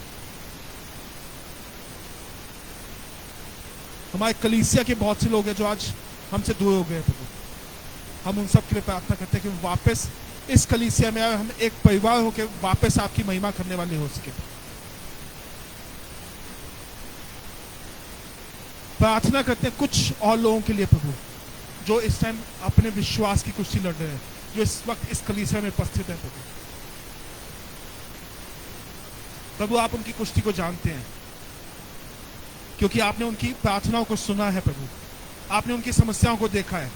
हमारे कलीसिया के बहुत से लोग हैं जो आज हमसे दूर हो गए प्रभु, हम उन सब के लिए प्रार्थना करते हैं कि वापस इस कलीसिया में हम एक परिवार होकर वापस आपकी महिमा करने वाले हो सके। प्रार्थना करते हैं कुछ और लोगों के लिए प्रभु जो इस टाइम अपने विश्वास की कुश्ती लड़ रहे हैं, जो इस वक्त इस कलीसिया में उपस्थित है प्रभु। प्रभु आप उनकी कुश्ती को जानते हैं, क्योंकि आपने उनकी प्रार्थनाओं को सुना है प्रभु, आपने उनकी समस्याओं को देखा है।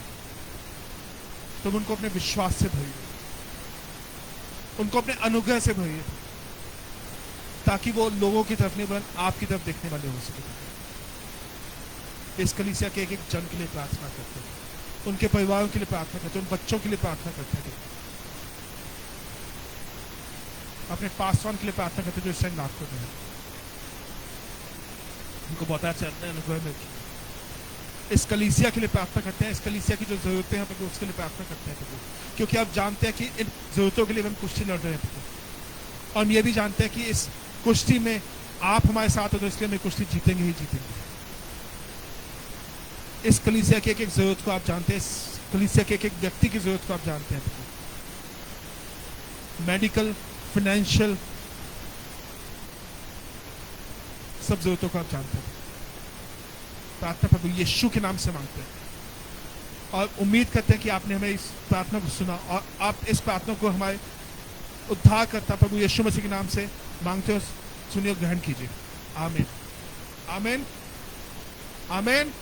प्रभु उनको अपने विश्वास से भरिए, उनको अपने अनुग्रह से भरिए, ताकि वो लोगों की तरफ नहीं बन आपकी तरफ देखने वाले हो सके। इस कलीसिया के एक एक जन के लिए प्रार्थना करते हैं, उनके परिवारों के लिए प्रार्थना करते हैं, उन बच्चों के लिए प्रार्थना करते हैं, अपने पासवान के लिए प्रार्थना करते हैं जो इस टाइम नागपुर में है, उनको बहुत अच्छा अनुभव मिलता है। इस कलीसिया के लिए प्रार्थना करते हैं, इस कलीसिया की जो जरूरतें हैं प्रभु उसके लिए प्रार्थना करते हैं प्रभु, क्योंकि आप जानते हैं कि इन जरूरतों के लिए हम कुश्ती लड़ रहे हैं प्रभु, और हम ये भी जानते हैं कि इस कुश्ती में आप हमारे साथ हो, तो इसलिए हम कुश्ती जीतेंगे ही जीतेंगे। इस कलीसिया की एक एक जरूरत को आप जानते हैं, इस कलीसिया के एक एक व्यक्ति की जरूरत को आप जानते हैं प्रभु, मेडिकल, फाइनेंशियल, सब जरूरतों को आप जानते हैं। प्रार्थना प्रभु यीशु के नाम से मांगते हैं, और उम्मीद करते हैं कि आपने हमें इस प्रार्थना को सुना और आप इस प्रार्थना को हमारे उद्धार करता प्रभु यीशु मसीह के नाम से मांगते हो, सुनिए, ग्रहण कीजिए। आमीन, आमीन, आमीन।